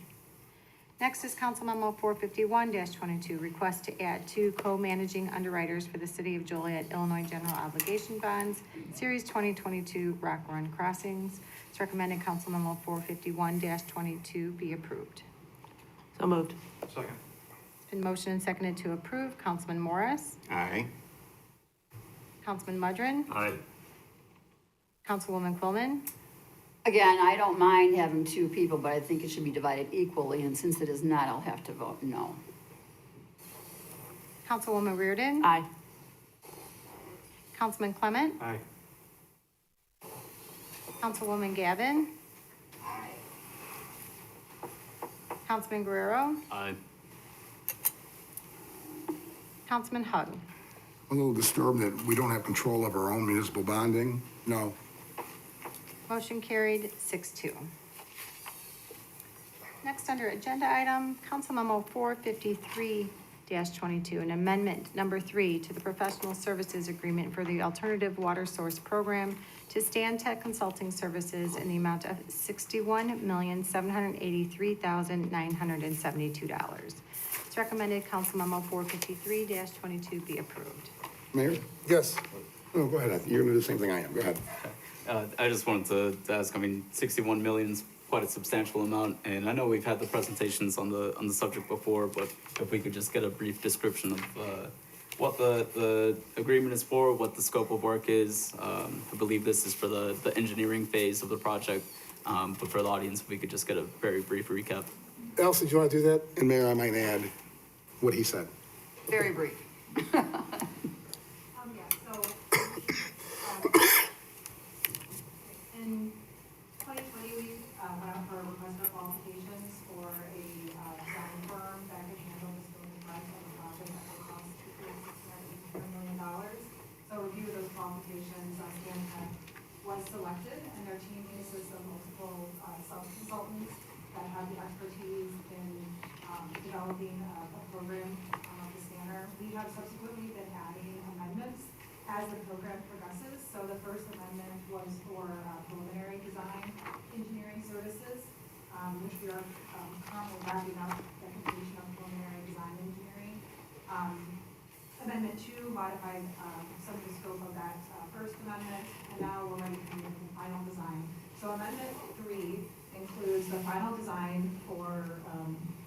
Next is Council Memo 451-22, request to add 2 co-managing underwriters for the City of Joliet, Illinois General Obligation Bonds, Series 2022 Rock Run Crossings. It's recommended Council Memo 451-22 be approved. So moved. Second. Been motion and seconded to approve. Councilman Morris. Aye. Councilman Mudrin. Aye. Councilwoman Quillman. Again, I don't mind having 2 people, but I think it should be divided equally, and since it is not, I'll have to vote no. Councilwoman Reardon. Aye. Councilman Clement. Aye. Councilwoman Gavin. Councilman Guerrero. Aye. Councilman Hug. I'm a little disturbed that we don't have control of our own municipal bonding. No. Motion carried 6-2. Next, under agenda item, Council Memo 453-22, an amendment number 3 to the professional services agreement for the Alternative Water Source Program to Stantec Consulting Services in the amount of $61,783,972. It's recommended Council Memo 453-22 be approved. Mayor? Yes. Oh, go ahead. You're gonna do the same thing I am. Go ahead. I just wanted to ask, 61 million is quite a substantial amount, and I know we've had the presentations on the subject before, but if we could just get a brief description of what the agreement is for, what the scope of work is. I believe this is for the engineering phase of the project, but for the audience, if we could just get a very brief recap. Elsie, do you want to do that? And Mayor, I might add what he said. Very brief. In 2020, we went out for request for qualifications for a design firm that could handle the scope of work of the project that will cost between $683 million. So a review of those qualifications, Stantec was selected, and their team consists of multiple sub-consultants that have the expertise in developing a program of the scanner. We have subsequently been adding amendments as the program progresses. So the first amendment was for preliminary design engineering services, which we are currently wrapping up the completion of preliminary design engineering. Amendment 2 modified some of the scope of that first amendment, and now we're ready to move to the final design. So amendment 3 includes the final design for,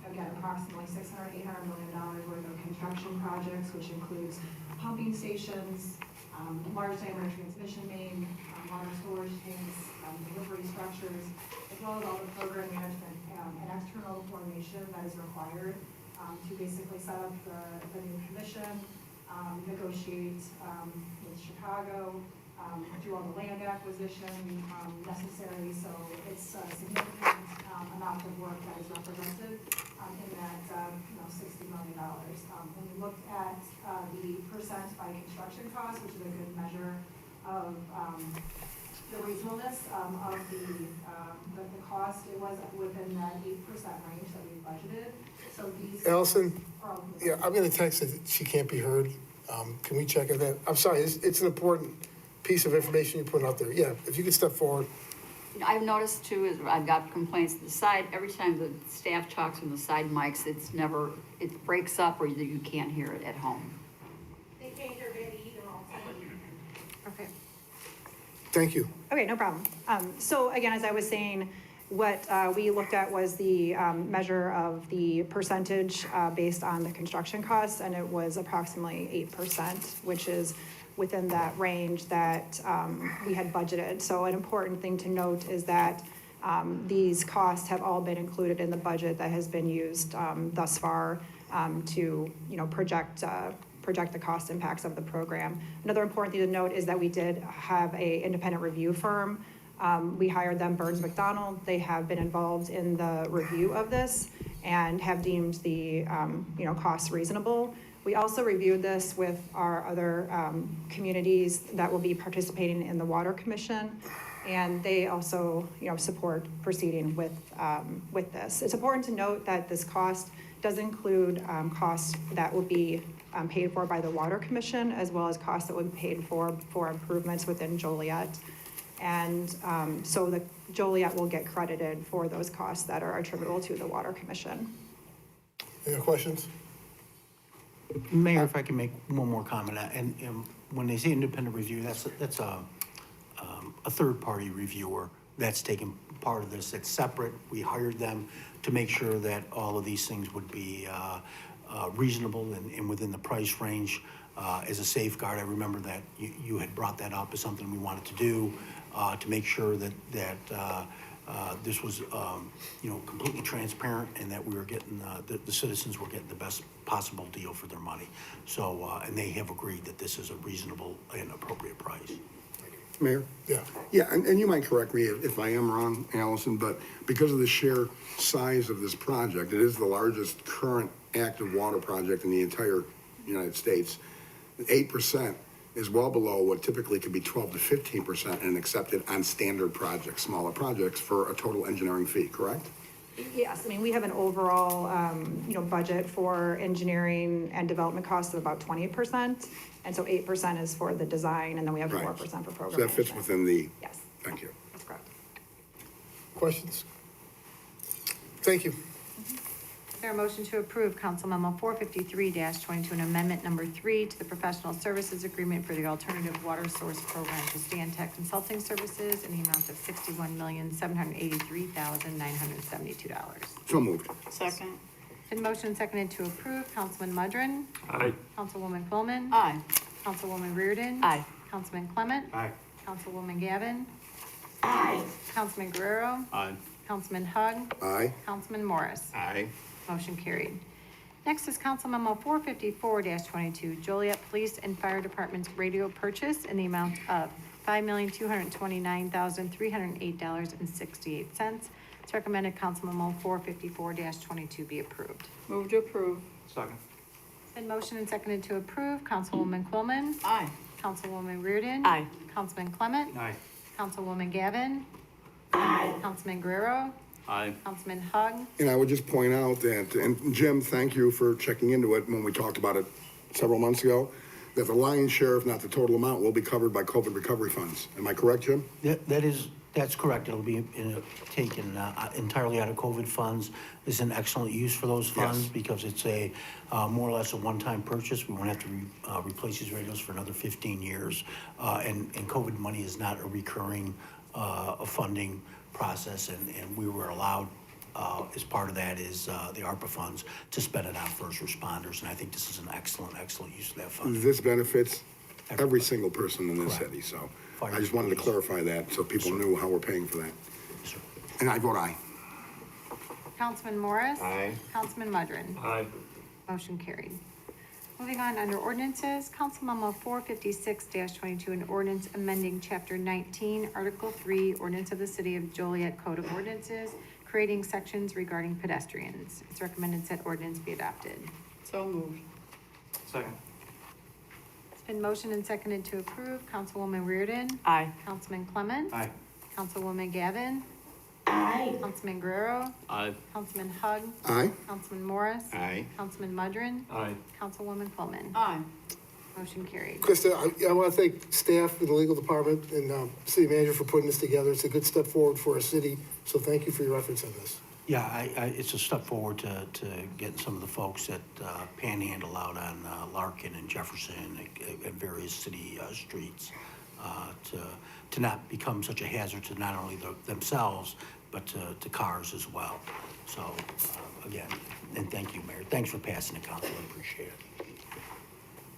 again, approximately $800 million worth of construction projects, which includes pumping stations, large diameter transmission main, water storage tanks, delivery structures, as well as all the program management and external coordination that is required to basically set up the new commission, negotiate with Chicago, do all the land acquisition necessary. So it's a significant amount of work that is represented in that $60 million. When we looked at the percent by construction cost, which is a good measure of the reasonableness of the cost, it was within that 8% range that we budgeted. So these. Allison? Yeah, I'm going to text her that she can't be heard. Can we check on that? I'm sorry, it's an important piece of information you put out there. Yeah, if you could step forward. I've noticed too, is I've got complaints to the side, every time the staff talks from the side mics, it breaks up or you can't hear it at home. They can't hear it either. Okay. Thank you. Okay, no problem. So again, as I was saying, what we looked at was the measure of the percentage based on the construction costs, and it was approximately 8%, which is within that range that we had budgeted. So an important thing to note is that these costs have all been included in the budget that has been used thus far to project the cost impacts of the program. Another important thing to note is that we did have an independent review firm. We hired them, Burns McDonald. They have been involved in the review of this and have deemed the costs reasonable. We also reviewed this with our other communities that will be participating in the Water Commission, and they also, support proceeding with this. It's important to note that this cost does include costs that will be paid for by the Water Commission, as well as costs that will be paid for improvements within Joliet. And so the Joliet will get credited for those costs that are attributable to the Water Commission. Any questions? Mayor, if I can make one more comment, and when they say independent review, that's a third-party reviewer that's taken part of this. It's separate. We hired them to make sure that all of these things would be reasonable and within the price range. As a safeguard, I remember that you had brought that up as something we wanted to do to make sure that this was, completely transparent and that we were getting, the citizens were getting the best possible deal for their money. So, and they have agreed that this is a reasonable and appropriate price. Mayor? Yeah. Yeah, and you might correct me if I am wrong, Allison, but because of the sheer size of this project, it is the largest current active water project in the entire United States. 8% is well below what typically could be 12 to 15% and accepted on standard projects, smaller projects, for a total engineering fee, correct? Yes, I mean, we have an overall, budget for engineering and development costs of about 20%. And so 8% is for the design, and then we have 4% for program So that fits management. within the, Yes, thank you. that's correct. Questions? Thank you. Is there a motion to approve Council Memo 453-22, an amendment number 3 to the professional services agreement for the alternative water source program to Stantec Consulting Services in the amount of $61,783,972? So moved. Second. Been motion and seconded to approve. Councilman Mudrin. Aye. Councilwoman Quillman. Aye. Councilwoman Reardon. Aye. Councilman Clement. Aye. Councilwoman Gavin. Aye. Councilman Guerrero. Aye. Councilman Hug. Aye. Councilman Morris. Aye. Motion carried. Next is Council Memo 454-22, Joliet Police and Fire Department's radio purchase in the amount of $5,229,308.68. It's recommended Council Memo 454-22 be approved. Move to approve. Second. Been motion and seconded to approve. Councilwoman Quillman. Aye. Councilwoman Reardon. Aye. Councilman Clement. Aye. Councilwoman Gavin. Aye. Councilman Guerrero. Aye. Councilman Hug. And I would just point out that, and Jim, thank you for checking into it when we talked about it several months ago, that the lion's share, if not the total amount, will be covered by COVID recovery funds. Am I correct, Jim? That's correct. It'll be taken entirely out of COVID funds. It's an excellent use for those funds because it's a more or less a one-time purchase. We won't have to replace these radios for another 15 years. And COVID money is not a recurring funding process, and we were allowed, as part of that is the ARPA funds, to spend it on first responders. And I think this is an excellent use of that fund. This benefits every single person in this city, so Fire I just wanted to clarify that so people knew how we're paying for that. Sir. And I vote aye. Councilman Morris. Aye. Councilman Mudrin. Aye. Motion carried. Moving on under ordinances, Council Memo 456-22, an ordinance amending Chapter 19, Article 3, Ordinance of the City of Joliet Code of Ordinances, creating sections regarding pedestrians. It's recommended said ordinance be adopted. So moved. Second. It's been motioned and seconded to approve. Councilwoman Reardon. Aye. Councilman Clement. Aye. Councilwoman Gavin. Aye. Councilman Guerrero. Aye. Councilman Hug. Aye. Councilman Morris. Aye. Councilman Mudrin. Aye. Councilwoman Quillman. Aye. Motion carried. Krista, I want to thank staff and the legal department and city manager for putting this together. It's a good step forward for our city, so thank you for your efforts on this. Yeah, it's a step forward to getting some of the folks that panhandle out on Larkin and Jefferson and various city streets to not become such a hazard to not only themselves, but to cars as well. So, again, and thank you, Mayor. Thanks for passing it, Council. I appreciate it.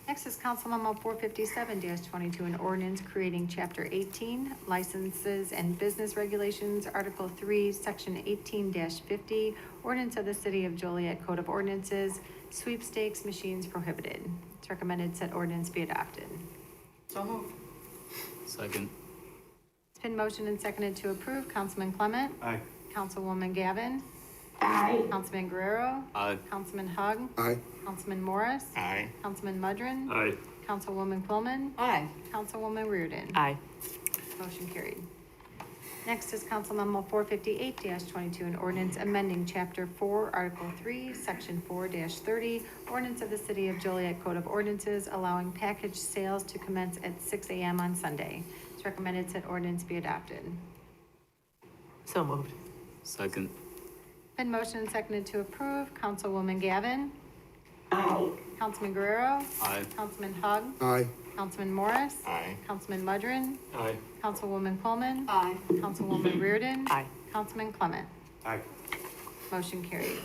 Next is Council Memo 457-22, an ordinance creating Chapter 18, Licenses and Business Regulations, Article 3, Section 18-50, Ordinance of the City of Joliet Code of Ordinances, sweepstakes machines prohibited. It's recommended said ordinance be adopted. So moved. Second. It's been motioned and seconded to approve. Councilman Clement. Aye. Councilwoman Gavin. Aye. Councilman Guerrero. Aye. Councilman Hug. Aye. Councilman Morris. Aye. Councilman Mudrin. Aye. Councilwoman Quillman. Aye. Councilwoman Reardon. Aye. Motion carried. Next is Council Memo 458-22, an ordinance amending Chapter 4, Article 3, Section 4-30, ordinance of the City of Joliet Code of Ordinances, allowing package sales to commence at 6 a.m. on Sunday. It's recommended said ordinance be adopted. So moved. Second. Been motioned and seconded to approve. Councilwoman Gavin. Aye. Councilman Guerrero. Aye. Councilman Hug. Aye. Councilman Morris. Aye. Councilman Mudrin. Aye. Councilwoman Coleman. Aye. Councilwoman Reardon. Aye. Councilman Clement. Aye. Motion carried.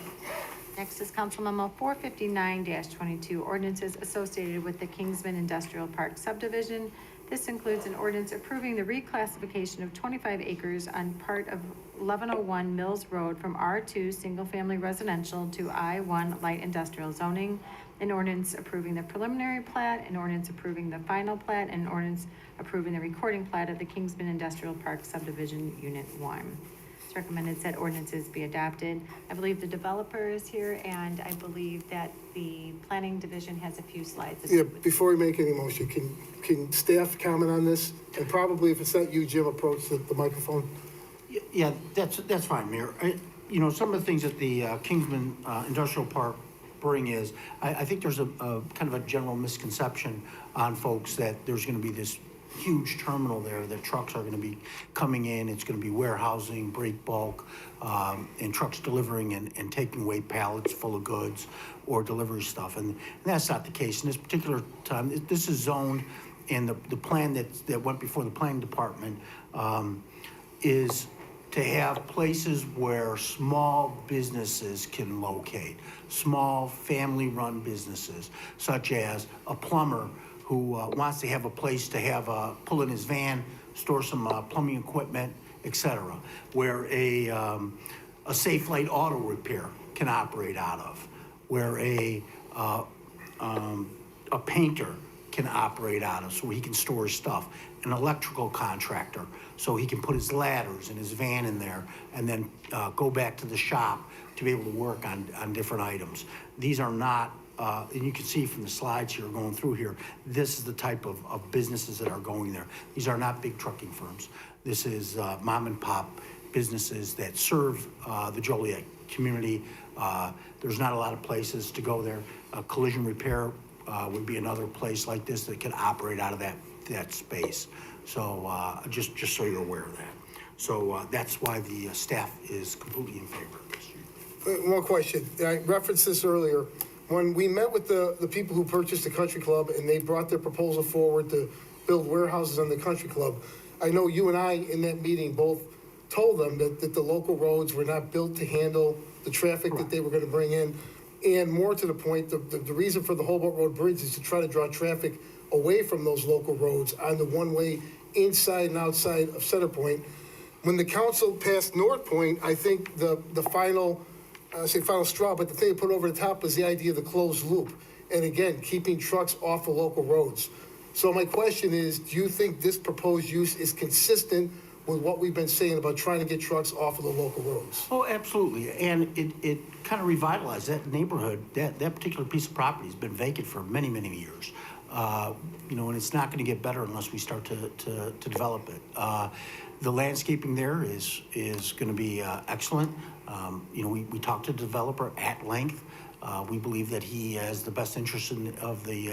Next is Council Memo 459-22, ordinances associated with the Kingsman Industrial Park subdivision. This includes an ordinance approving the reclassification of 25 acres on part of 1101 Mills Road from R2 Single Family Residential to I1 Light Industrial Zoning, an ordinance approving the preliminary plat, an ordinance approving the final plat, and an ordinance approving the recording plat of the Kingsman Industrial Park subdivision Unit 1. It's recommended said ordinances be adopted. I believe the developer is here, and I believe that the planning division has a few slides. Yeah, before we make any motion, can staff comment on this? And probably if it's not you, Jim, approach the microphone. Yeah, that's fine, Mayor. You know, some of the things that the Kingsman Industrial Park bring is, I think there's a kind of a general misconception on folks that there's gonna be this huge terminal there, that trucks are gonna be coming in, it's gonna be warehousing, break bulk, and trucks delivering and taking away pallets full of goods or delivery stuff. And that's not the case. In this particular time, this is zoned, and the plan that went before the planning department is to have places where small businesses can locate, small family-run businesses, such as a plumber who wants to have a place to have pull in his van, store some plumbing equipment, etc. Where a Safe Light Auto Repair can operate out of, where a painter can operate out of, so he can store his stuff, an electrical contractor, so he can put his ladders and his van in there, and then go back to the shop to be able to work on different items. These are not, and you can see from the slides here going through here, this is the type of businesses that are going there. These are not big trucking firms. This is mom and pop businesses that serve the Joliet community. There's not a lot of places to go there. Collision repair would be another place like this that can operate out of that space. So just so you're aware of that. So that's why the staff is completely in favor of this. One question. I referenced this earlier. When we met with the people who purchased the country club and they brought their proposal forward to build warehouses on the country club, I know you and I in that meeting both told them that the local roads were not built to handle the traffic that they were going to bring in. And more to the point, the reason for the Hobart Road Bridge is to try to draw traffic away from those local roads on the one-way inside and outside of Center Point. When the council passed North Point, I think the final, final straw, but the thing they put over the top was the idea of the closed loop. And again, keeping trucks off of local roads. So my question is, do you think this proposed use is consistent with what we've been saying about trying to get trucks off of the local roads? Oh, absolutely. And it kind of revitalized that neighborhood. That particular piece of property has been vacant for many, many years. You know, and it's not going to get better unless we start to develop it. The landscaping there is going to be excellent. You know, we talked to the developer at length. We believe that he has the best interest of the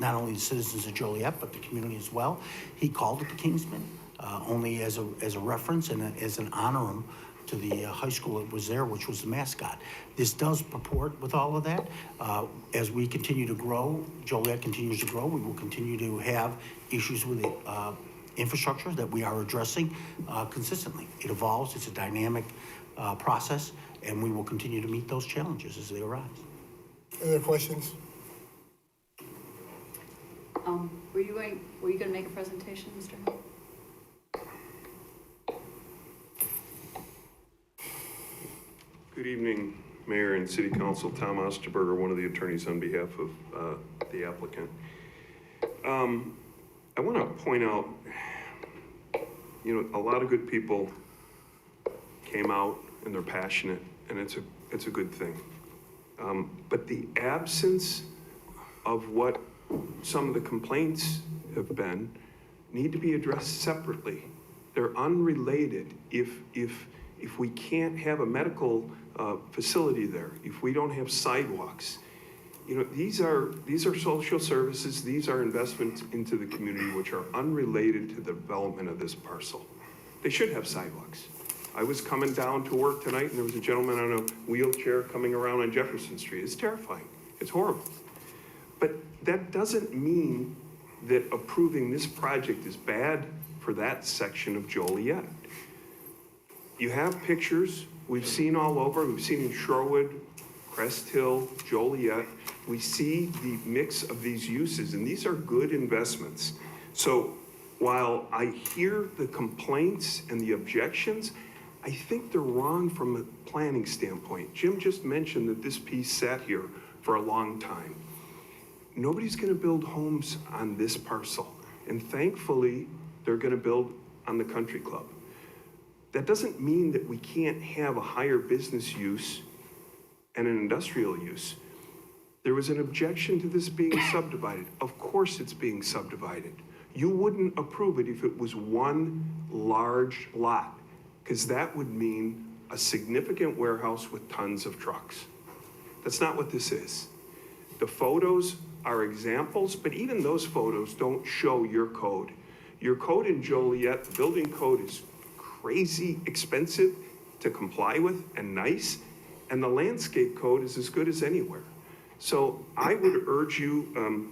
not only the citizens of Joliet, but the community as well. He called it the Kingsman, only as a reference and as an honorum to the high school that was there, which was the mascot. This does purport with all of that. As we continue to grow, Joliet continues to grow, we will continue to have issues with the infrastructure that we are addressing consistently. It evolves, it's a dynamic process, and we will continue to meet those challenges as they arise. Any other questions? Were you going to make a presentation, Mr. Hill? Good evening, Mayor and City Council. Tom Osterberger, one of the attorneys on behalf of the applicant. I want to point out, you know, a lot of good people came out and they're passionate and it's a good thing. But the absence of what some of the complaints have been need to be addressed separately. They're unrelated. If we can't have a medical facility there, if we don't have sidewalks, you know, these are social services, these are investments into the community which are unrelated to the development of this parcel. They should have sidewalks. I was coming down to work tonight and there was a gentleman on a wheelchair coming around on Jefferson Street. It's terrifying. It's horrible. But that doesn't mean that approving this project is bad for that section of Joliet. You have pictures we've seen all over. We've seen in Shorewood, Crest Hill, Joliet. We see the mix of these uses, and these are good investments. So while I hear the complaints and the objections, I think they're wrong from a planning standpoint. Jim just mentioned that this piece sat here for a long time. Nobody's gonna build homes on this parcel. And thankfully, they're gonna build on the country club. That doesn't mean that we can't have a higher business use and an industrial use. There was an objection to this being subdivided. Of course it's being subdivided. You wouldn't approve it if it was one large lot, because that would mean a significant warehouse with tons of trucks. That's not what this is. The photos are examples, but even those photos don't show your code. Your code in Joliet, the building code, is crazy expensive to comply with and nice, and the landscape code is as good as anywhere. So I would urge you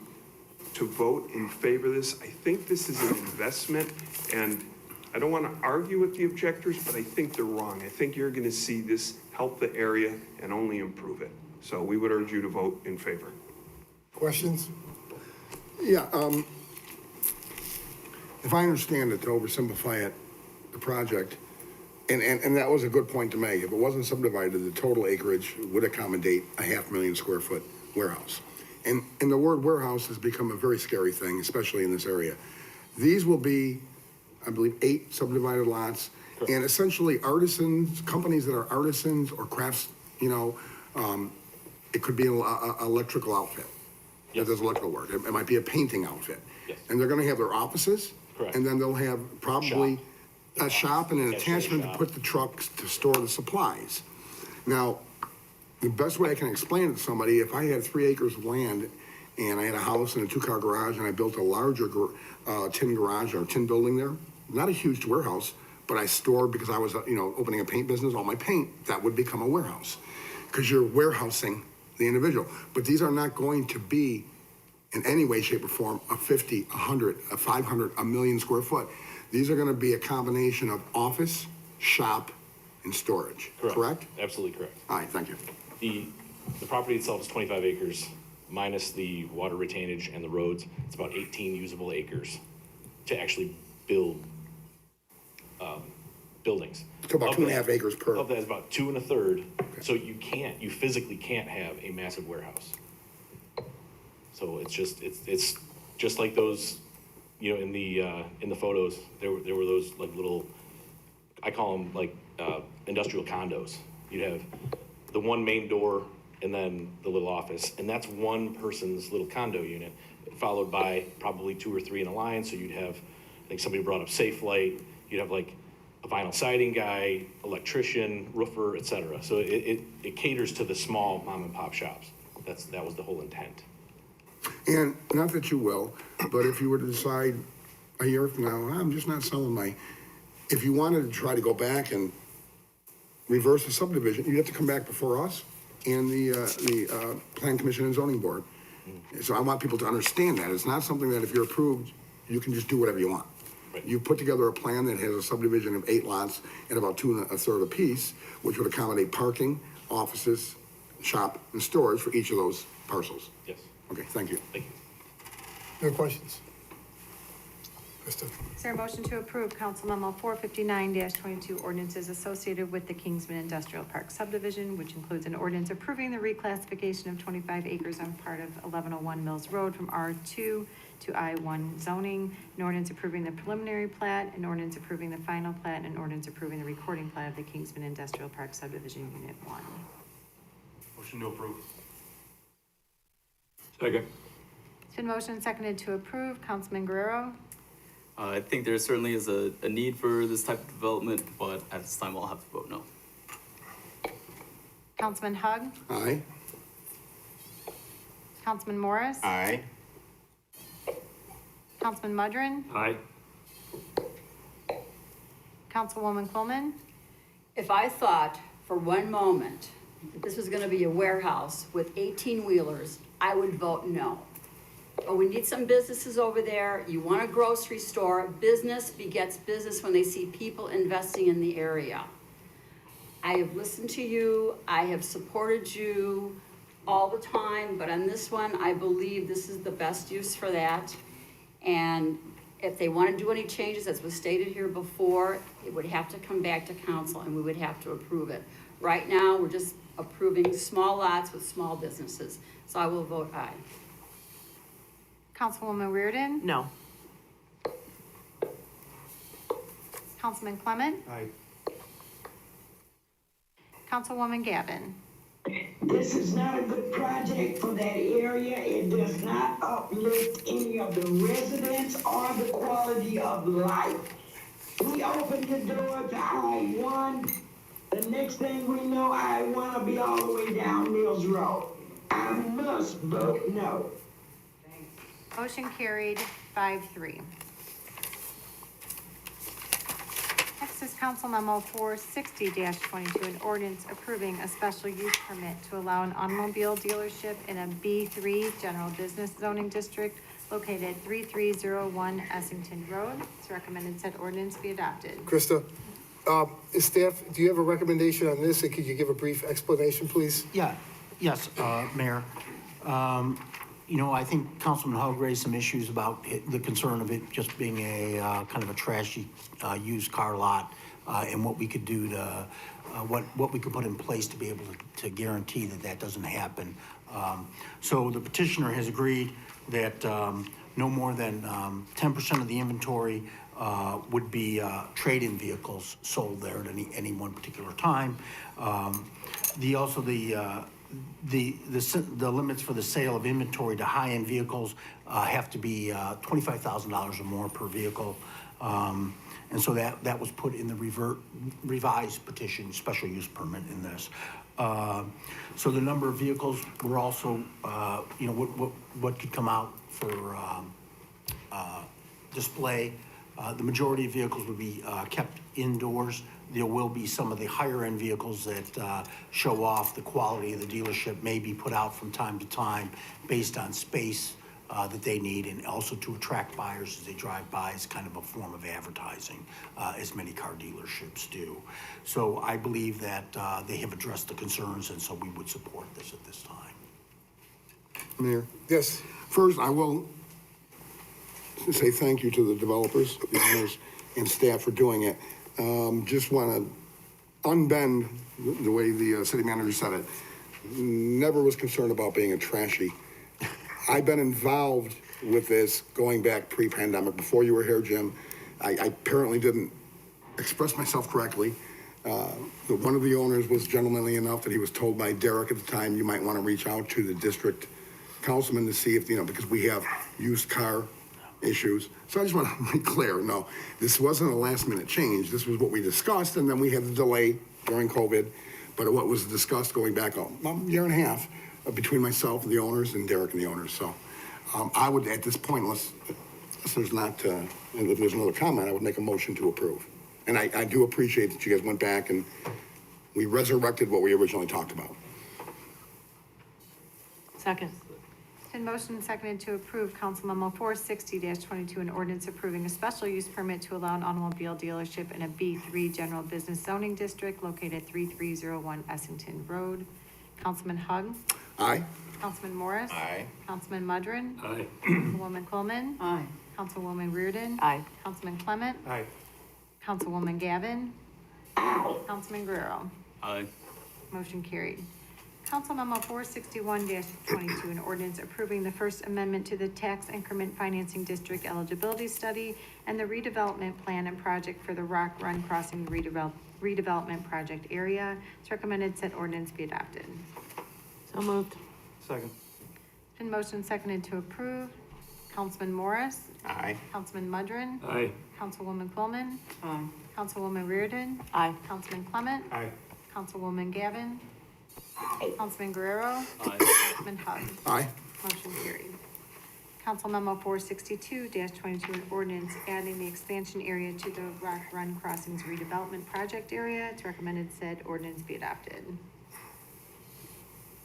to vote in favor of this. I think this is an investment, and I don't want to argue with the objectors, but I think they're wrong. I think you're going to see this help the area and only improve it. So we would urge you to vote in favor. Questions? Yeah, if I understand it, to oversimplify it, the project, and that was a good point to make. If it wasn't subdivided, the total acreage would accommodate a 500,000 square foot warehouse. And the word warehouse has become a very scary thing, especially in this area. These will be, I believe, 8 subdivided lots, and essentially artisans, companies that are artisans or crafts, you know, it could be an electrical outfit that does electrical work. It might be a painting outfit. Yes. And they're gonna have their offices. Correct. And then they'll have probably a shop and an attachment to put the trucks to store the supplies. Now, the best way I can explain it to somebody, if I had 3 acres of land and I had a house and a 2-car garage and I built a larger tin garage or tin building there, not a huge warehouse, but I stored, because I was, opening a paint business, all my paint, that would become a warehouse. Because you're warehousing the individual. But these are not going to be, in any way, shape, or form, a 50, 100, a 500, a million square foot. These are gonna be a combination of office, shop, and storage, correct? Absolutely correct. All right, thank you. The property itself is 25 acres, minus the water retainage and the roads. It's about 18 usable acres to actually build buildings. So about 2.5 acres per. Of that is about 2 1/3. Okay. So you physically can't have a massive warehouse. So it's just like those, in the photos, there were those like little, I call them like industrial condos. You'd have the one main door and then the little office, and that's one person's little condo unit, followed by probably 2 or 3 in a line. So you'd have, I think somebody brought up Safe Light, you'd have like a vinyl siding guy, electrician, roofer, etc. So it caters to the small mom and pop shops. That was the whole intent. And not that you will, but if you were to decide a year from now, I'm just not selling if you wanted to try to go back and reverse the subdivision, you'd have to come back before us and the Plan Commission and Zoning Board. So I want people to understand that. It's not something that if you're approved, you can just do whatever you want. Right. You put together a plan that has a subdivision of 8 lots and about 2 1/3 apiece, which would accommodate parking, offices, shop, and storage for each of those parcels. Yes. Okay, thank you. Thank you. No questions? Krista? Is there a motion to approve Council Memo 459-22 ordinances associated with the Kingsman Industrial Park subdivision, which includes an ordinance approving the reclassification of 25 acres on part of 1101 Mills Road from R2 to I-1 zoning, an ordinance approving the preliminary plat, an ordinance approving the final plat, and an ordinance approving the recording plat of the Kingsman Industrial Park subdivision unit 1. Motion to approve. Second. It's been motioned and seconded to approve. Councilman Guerrero? I think there certainly is a need for this type of development, but at this time I'll have to vote no. Councilman Hug? Aye. Councilman Morris? Aye. Councilman Mudrin? Aye. Councilwoman Coleman? If I thought for one moment that this was gonna be a warehouse with 18-wheelers, I would vote no. But we need some businesses over there. You want a grocery store. Business begets business when they see people investing in the area. I have listened to you. I have supported you all the time, but on this one, I believe this is the best use for that. And if they want to do any changes, as was stated here before, it would have to come back to council and we would have to approve it. Right now, we're just approving small lots with small businesses. So I will vote aye. Councilwoman Reardon? No. Councilman Clement? Aye. Councilwoman Gavin? This is not a good project for that area. It does not uplift any of the residents or the quality of life. We opened the door to I-1. The next thing we know, I-1 will be all the way down Mills Road. I must vote no. Motion carried 5-3. Next is Council Memo 460-22, an ordinance approving a special use permit to allow an automobile dealership in a B3 General Business Zoning District located at 3301 Essington Road. It's recommended said ordinance be adopted. Krista, staff, do you have a recommendation on this, and could you give a brief explanation, please? Yes, Mayor. You know, I think Councilman Hug raised some issues about the concern of it just being a kind of a trashy used car lot, and what we could do to, what we could put in place to be able to guarantee that that doesn't happen. So the petitioner has agreed that no more than 10% of the inventory would be trade-in vehicles sold there at any one particular time. The limits for the sale of inventory to high-end vehicles have to be $25,000 or more per vehicle. And so that was put in the revised petition, special use permit in this. So the number of vehicles were also, you know, what could come out for display. The majority of vehicles would be kept indoors. There will be some of the higher-end vehicles that show off the quality of the dealership may be put out from time to time based on space that they need, and also to attract buyers as they drive by as kind of a form of advertising, as many car dealerships do. So I believe that they have addressed the concerns, and so we would support this at this time. Mayor? Yes. First, I will say thank you to the developers, the owners, and staff for doing it. Just want to unbend the way the city manager said it. Never was concerned about being a trashy. I've been involved with this going back pre-pandemic, before you were here, Jim. I apparently didn't express myself correctly. One of the owners was gentlemanly enough that he was told by Derek at the time, you might want to reach out to the district councilman to see if, you know, because we have used car issues. So I just want to be clear, no, this wasn't a last minute change. This was what we discussed, and then we had the delay during COVID. But what was discussed going back a year and a half between myself and the owners and Derek and the owners. So I would, at this point, unless there's not, if there's another comment, I would make a motion to approve. And I do appreciate that you guys went back and we resurrected what we originally talked about. Second. It's been motioned and seconded to approve Council Memo 460-22, an ordinance approving a special use permit to allow an automobile dealership in a B3 General Business Zoning District located at 3301 Essington Road. Councilman Hug? Aye. Councilman Morris? Aye. Councilman Mudrin? Aye. Councilwoman Coleman? Aye. Councilwoman Reardon? Aye. Councilman Clement? Aye. Councilwoman Gavin? Councilman Guerrero? Aye. Motion carried. Council Memo 461-22, an ordinance approving the First Amendment to the Tax Increment Financing District Eligibility Study and the redevelopment plan and project for the Rock Run Crossing redevelopment project area. It's recommended said ordinance be adopted. So moved. Second. Been motion seconded to approve. Councilman Morris? Aye. Councilman Mudrin? Aye. Councilwoman Quillman? Aye. Councilwoman Reardon? Aye. Councilman Clement? Aye. Councilwoman Gavin? Councilman Guerrero? Aye. Councilman Hug? Aye. Motion carried. Council Memo 462-22, an ordinance adding the expansion area to the Rock Run Crossings redevelopment project area. It's recommended said ordinance be adopted.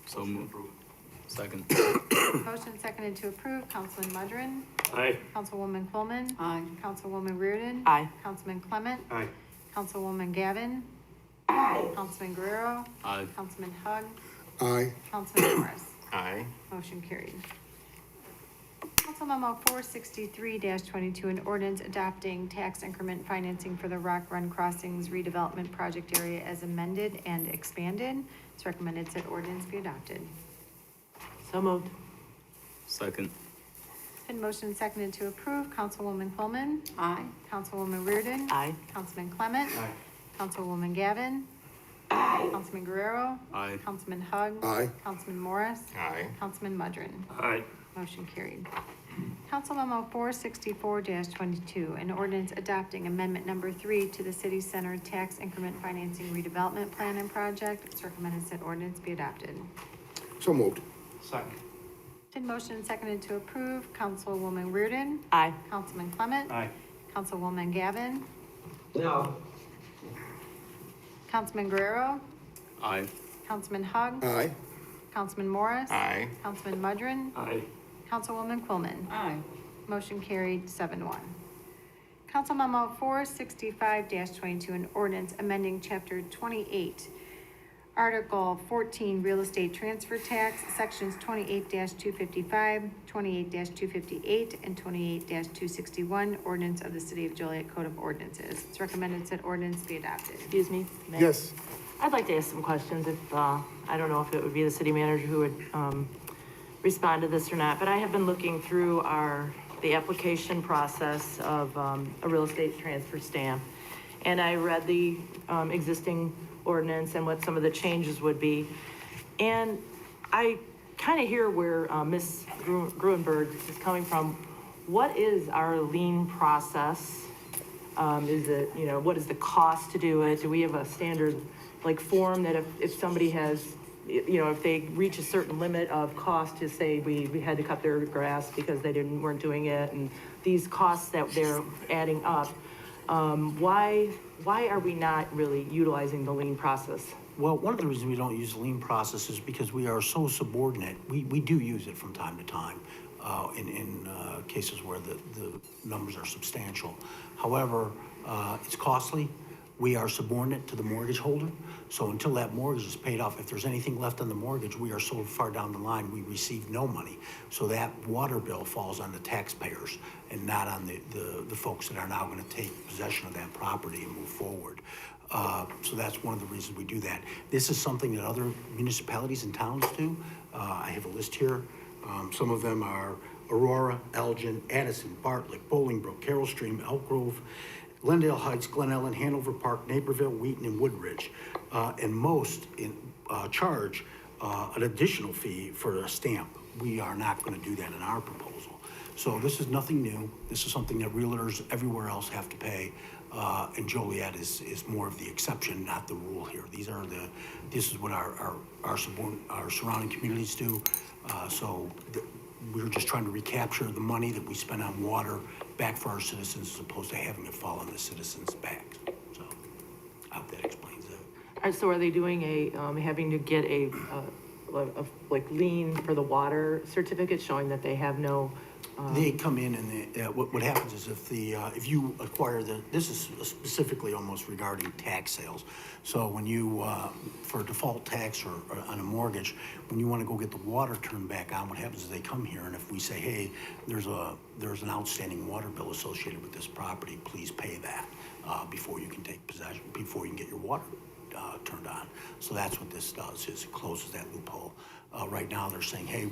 So moved. Second. Motion seconded to approve. Councilman Mudrin? Aye. Councilwoman Quillman? Aye. Councilwoman Reardon? Aye. Councilman Clement? Aye. Councilwoman Gavin? Councilman Guerrero? Aye. Councilman Hug? Aye. Councilman Morris? Aye. Motion carried. Council Memo 463-22, an ordinance adopting tax increment financing for the Rock Run Crossings redevelopment project area as amended and expanded. It's recommended said ordinance be adopted. So moved. Second. Been motion seconded to approve. Councilwoman Quillman? Aye. Councilwoman Reardon? Aye. Councilman Clement? Aye. Councilwoman Gavin? Councilman Guerrero? Aye. Councilman Hug? Aye. Councilman Morris? Aye. Councilman Mudrin? Aye. Motion carried. Council Memo 464-22, an ordinance adopting amendment number 3 to the City Center Tax Increment Financing Redevelopment Plan and Project. It's recommended said ordinance be adopted. So moved. Second. Been motion and seconded to approve. Councilwoman Reardon? Aye. Councilman Clement? Aye. Councilwoman Gavin? No. Councilman Guerrero? Aye. Councilman Hug? Aye. Councilman Morris? Aye. Councilman Mudrin? Aye. Councilwoman Quillman? Aye. Motion carried 7-1. Council Memo 465-22, an ordinance amending Chapter 28, Article 14, Real Estate Transfer Tax, Sections 28-255, 28-258, and 28-261, Ordinance of the City of Joliet Code of Ordinances. It's recommended said ordinance be adopted. Excuse me. Mayor. Yes. I'd like to ask some questions if, I don't know if it would be the city manager who would, respond to this or not, but I have been looking through the application process of, a real estate transfer stamp. And I read the, existing ordinance and what some of the changes would be. And I kind of hear where, Ms. Gruenberg is coming from. What is our lien process? Is it, what is the cost to do it? Do we have a standard, form that if somebody has, if they reach a certain limit of cost, to say we had to cut their grass because they weren't doing it, and these costs that they're adding up, why are we not really utilizing the lien process? Well, one of the reasons we don't use the lien process is because we are so subordinate. We do use it from time to time in cases where the numbers are substantial. However, it's costly. We are subordinate to the mortgage holder. So until that mortgage is paid off, if there's anything left on the mortgage, we are so far down the line, we receive no money. So that water bill falls on the taxpayers and not on the folks that are now going to take possession of that property and move forward. So that's one of the reasons we do that. This is something that other municipalities and towns do. I have a list here. Some of them are Aurora, Elgin, Addison, Bartlett, Bolingbrook, Carroll Stream, Elk Grove, Glendale Heights, Glen Ellen, Hanover Park, Naperville, Wheaton, and Woodridge. And most charge an additional fee for a stamp. We are not going to do that in our proposal. So this is nothing new. This is something that realtors everywhere else have to pay. And Joliet is more of the exception, not the rule here. This is what our surrounding communities do. We're just trying to recapture the money that we spend on water back for our citizens as opposed to having it fall on the citizens' backs. So I hope that explains it. All right, so are they doing having to get a lien for the water certificate showing that they have no? They come in and what happens is if you acquire this is specifically almost regarding tax sales. So when you, for default tax or on a mortgage, when you want to go get the water turned back on, what happens is they come here, and if we say, hey, there's an outstanding water bill associated with this property, please pay that before you can take possession, before you can get your water turned on. So that's what this does, is it closes that loophole. Right now, they're saying, hey,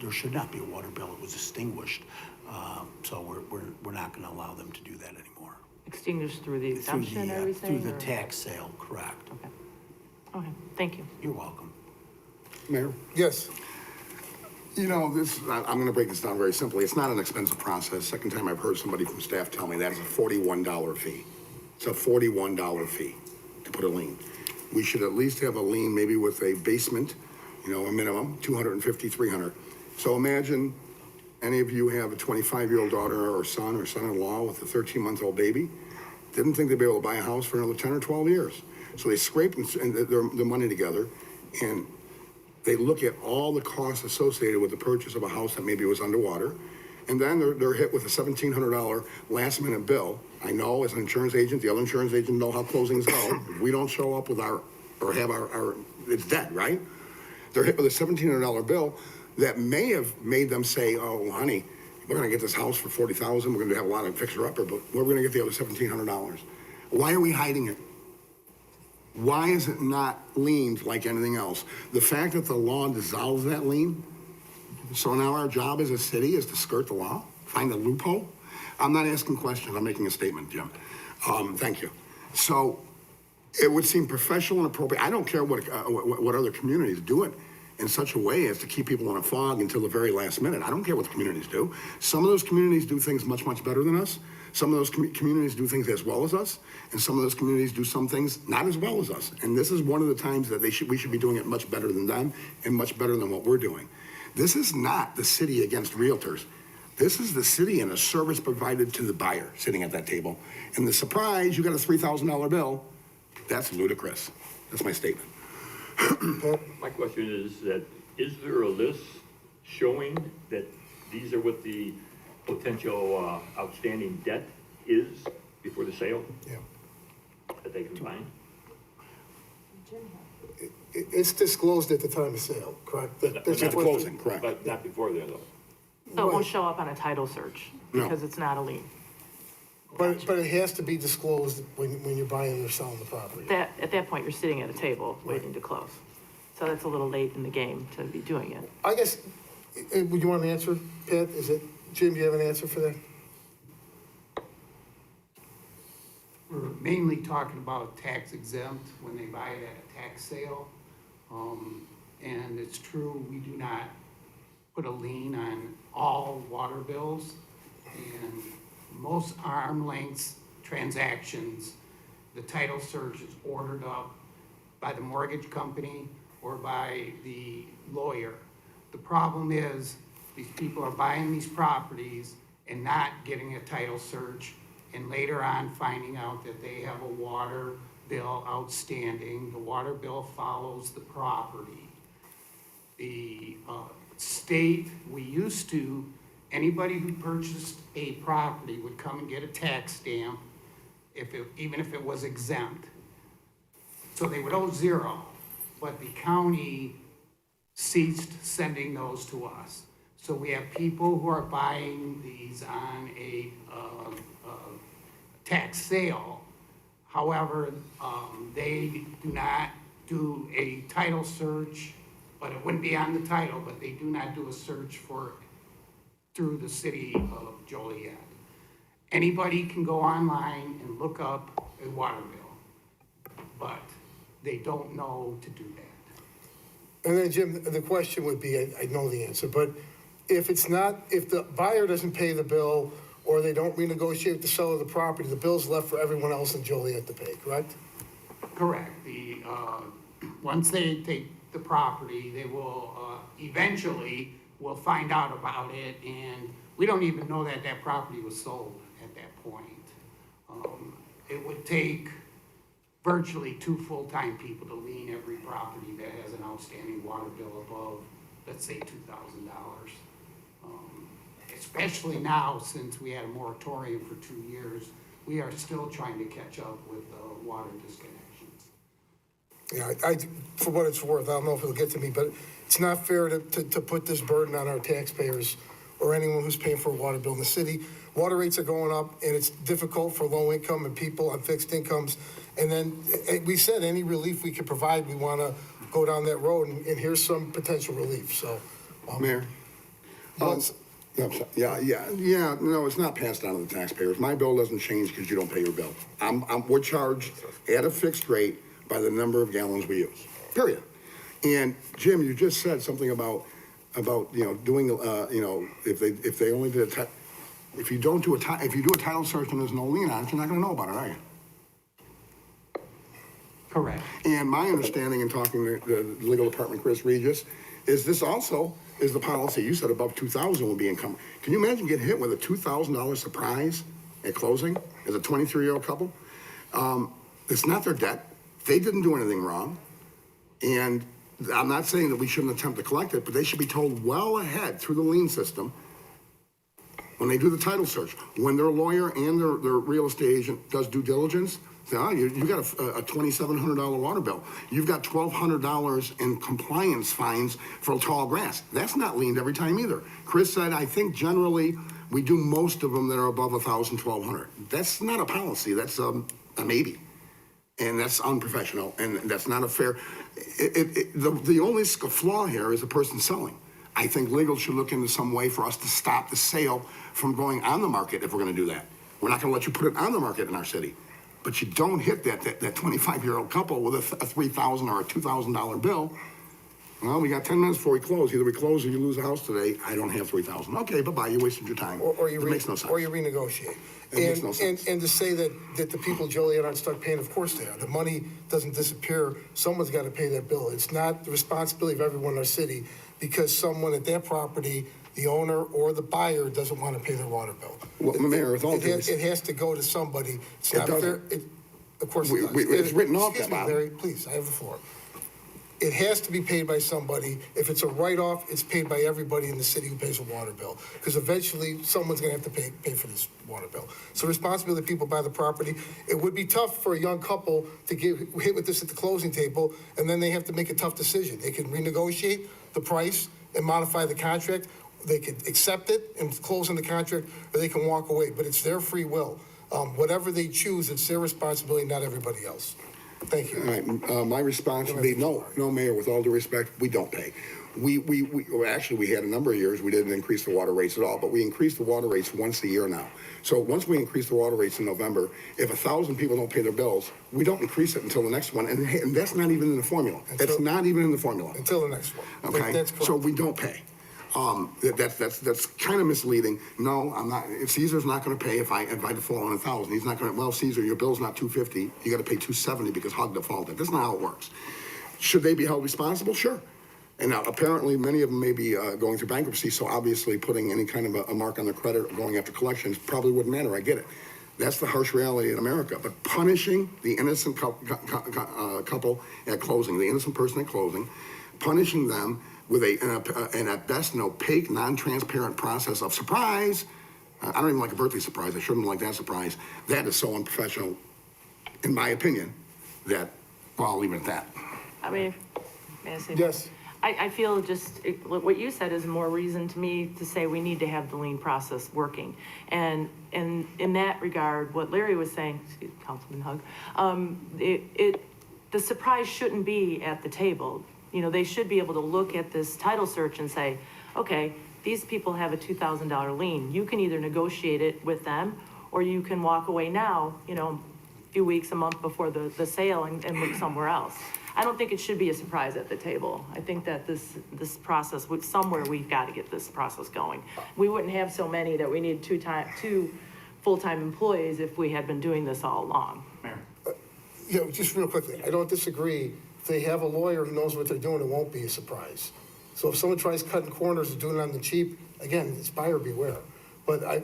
there should not be a water bill, it was extinguished. So we're not gonna allow them to do that anymore. Extinguished through the exemption and everything? Through the or- tax sale, correct. Okay, thank you. You're welcome. Mayor? Yes. You know, I'm gonna break this down very simply. It's not an expensive process. Second time I've heard somebody from staff tell me that is a $41 fee. It's a $41 fee to put a lien. We should at least have a lien, maybe with a basement, you know, a minimum, 250, 300. So imagine any of you have a 25-year-old daughter or son-in-law with a 13-month-old baby, didn't think they'd be able to buy a house for another 10 or 12 years. So they scrape their money together, and they look at all the costs associated with the purchase of a house that maybe was underwater, and then they're hit with a $1,700 last-minute bill. I know, as an insurance agent, the other insurance agent know how closings go. If we don't show up with it's dead, right? They're hit with a $1,700 bill that may have made them say, oh, honey, we're gonna get this house for $40,000, we're gonna have a lot of fixer-upper, but we're gonna get the other $1,700. Why are we hiding it? Why is it not liened like anything else? The fact that the law dissolves that lien, so now our job as a city is to skirt the law, find a loophole? I'm not asking questions, I'm making a statement, Jim. Thank you. So it would seem professional and appropriate. I don't care what other communities do it in such a way as to keep people in a fog until the very last minute. I don't care what the communities do. Some of those communities do things much, much better than us. Some of those communities do things as well as us, and some of those communities do some things not as well as us. And this is one of the times that we should be doing it much better than them and much better than what we're doing. This is not the city against realtors. This is the city and a service provided to the buyer sitting at that table. And the surprise, you got a $3,000 bill, that's ludicrous. That's my statement. My question is there a list showing that these are what the potential outstanding debt is before the sale? Yeah. That they can find? It's disclosed at the time of sale, correct? That's at the closing, correct. But not before then, though. So it won't show up on a title search because it's not a lien. But it has to be disclosed when you're buying or selling the property. At that point, you're sitting at a table waiting to close. So that's a little late in the game to be doing it. I guess, would you want an answer, Pat? Jim, do you have an answer for that? We're mainly talking about tax exempt when they buy it at a tax sale. And it's true, we do not put a lien on all water bills. And most arm length transactions, the title search is ordered up by the mortgage company or by the lawyer. The problem is these people are buying these properties and not getting a title search, and later on finding out that they have a water bill outstanding. The water bill follows the property. The state, anybody who purchased a property would come and get a tax stamp even if it was exempt. So they would owe zero, but the county ceased sending those to us. So we have people who are buying these on a tax sale. However, they do not do a title search, but it wouldn't be on the title, but they do not do a search through the city of Joliet. Anybody can go online and look up a water bill, but they don't know to do that. And then, Jim, the question would be, I know the answer, but if the buyer doesn't pay the bill or they don't renegotiate the sale of the property, the bill's left for everyone else in Joliet to pay, correct? Correct. Once they take the property, they will eventually will find out about it, and we don't even know that property was sold at that point. It would take virtually 2 full-time people to lien every property that has an outstanding water bill above, let's say, $2,000. Especially now, since we had a moratorium for 2 years, we are still trying to catch up with water disconnections. Yeah, for what it's worth, I don't know if it'll get to me, but it's not fair to put this burden on our taxpayers or anyone who's paying for a water bill in the city. Water rates are going up, and it's difficult for low income and people on fixed incomes And then we said any relief we could provide, we want to go down that road, and here's some potential relief, so. Mayor? Once- No, it's not passed on to the taxpayers. My bill doesn't change because you don't pay your bill. We're charged at a fixed rate by the number of gallons we use, period. And Jim, you just said something about, doing, if they only did if you do a title search and there's no lien on it, you're not gonna know about it, are you? Correct. And my understanding in talking to the legal department, Chris Regis, is this also is the policy. You said above 2,000 will be encumbered. Can you imagine getting hit with a $2,000 surprise at closing as a 23-year-old couple? It's not their debt. They didn't do anything wrong. And I'm not saying that we shouldn't attempt to collect it, but they should be told well ahead through the lien system when they do the title search, when their lawyer and their real estate agent does due diligence. You got a $2,700 water bill. You've got $1,200 in compliance fines for tall grass. That's not liened every time either. Chris said, I think generally we do most of them that are above 1,000, 1,200. That's not a policy. That's a maybe. And that's unprofessional, and that's not a fair. The only flaw here is the person selling. I think legal should look into some way for us to stop the sale from going on the market if we're going to do that. We're not going to let you put it on the market in our city. But you don't hit that 25-year-old couple with a $3,000 or a $2,000 bill. Well, we got 10 minutes before we close. Either we close or you lose the house today. I don't have $3,000. Okay, bye-bye. You wasted your time. It makes no sense. Or you renegotiate. It makes no sense. And to say that the people of Joliet aren't stuck paying, of course they are. The money doesn't disappear. Someone's got to pay that bill. It's not the responsibility of everyone in our city because someone at that property, the owner or the buyer, doesn't want to pay their water bill. Well, Mayor, with all it has to go to somebody. It's not fair. Of course it does. It's written off that, Excuse me, Larry, please, I have the floor. It has to be paid by somebody. If it's a write-off, it's paid by everybody in the city who pays a water bill. Because eventually, someone's gonna have to pay for this water bill. So responsibility of people buy the property. It would be tough for a young couple to get hit with this at the closing table, and then they have to make a tough decision. They can renegotiate the price and modify the contract. They can accept it and close on the contract, or they can walk away. But it's their free will. Whatever they choose, it's their responsibility, not everybody else. Thank you. All right, my response would be no, Mayor, with all due respect, we don't pay. We had a number of years, we didn't increase the water rates at all, but we increase the water rates once a year now. So once we increase the water rates in November, if 1,000 people don't pay their bills, we don't increase it until the next one, and that's not even in the formula. That's not even in the formula. Until the next one. Okay, That's correct. so we don't pay. That's kind of misleading. No, I'm not. Caesar's not going to pay if I default on 1,000. He's not going to. Well, Caesar, your bill's not $250. You got to pay $270 because Hug defaulted. That's not how it works. Should they be held responsible? Sure. And now apparently many of them may be going through bankruptcy. So obviously putting any kind of a mark on their credit or going after collections probably wouldn't matter. I get it. That's the harsh reality in America. But punishing the innocent couple at closing, the innocent person at closing, punishing them with and at best an opaque, non-transparent process of surprise. I don't even like a birthday surprise. I shouldn't like that surprise. That is so unprofessional, in my opinion, that, well, I'll leave it at that. I mean, may I say? Yes. I feel what you said is more reason to me to say we need to have the lien process working. And in that regard, what Larry was saying, Councilman Hug, the surprise shouldn't be at the table. You know, they should be able to look at this title search and say, okay, these people have a $2,000 lien. You can either negotiate it with them or you can walk away now, a few weeks, a month before the sale and look somewhere else. I don't think it should be a surprise at the table. I think that this process, somewhere we've got to get this process going. We wouldn't have so many that we need two full-time employees if we had been doing this all along. Mayor. Just real quickly, I don't disagree. If they have a lawyer who knows what they're doing, it won't be a surprise. So if someone tries cutting corners and doing it on the cheap, again, it's buyer beware. But I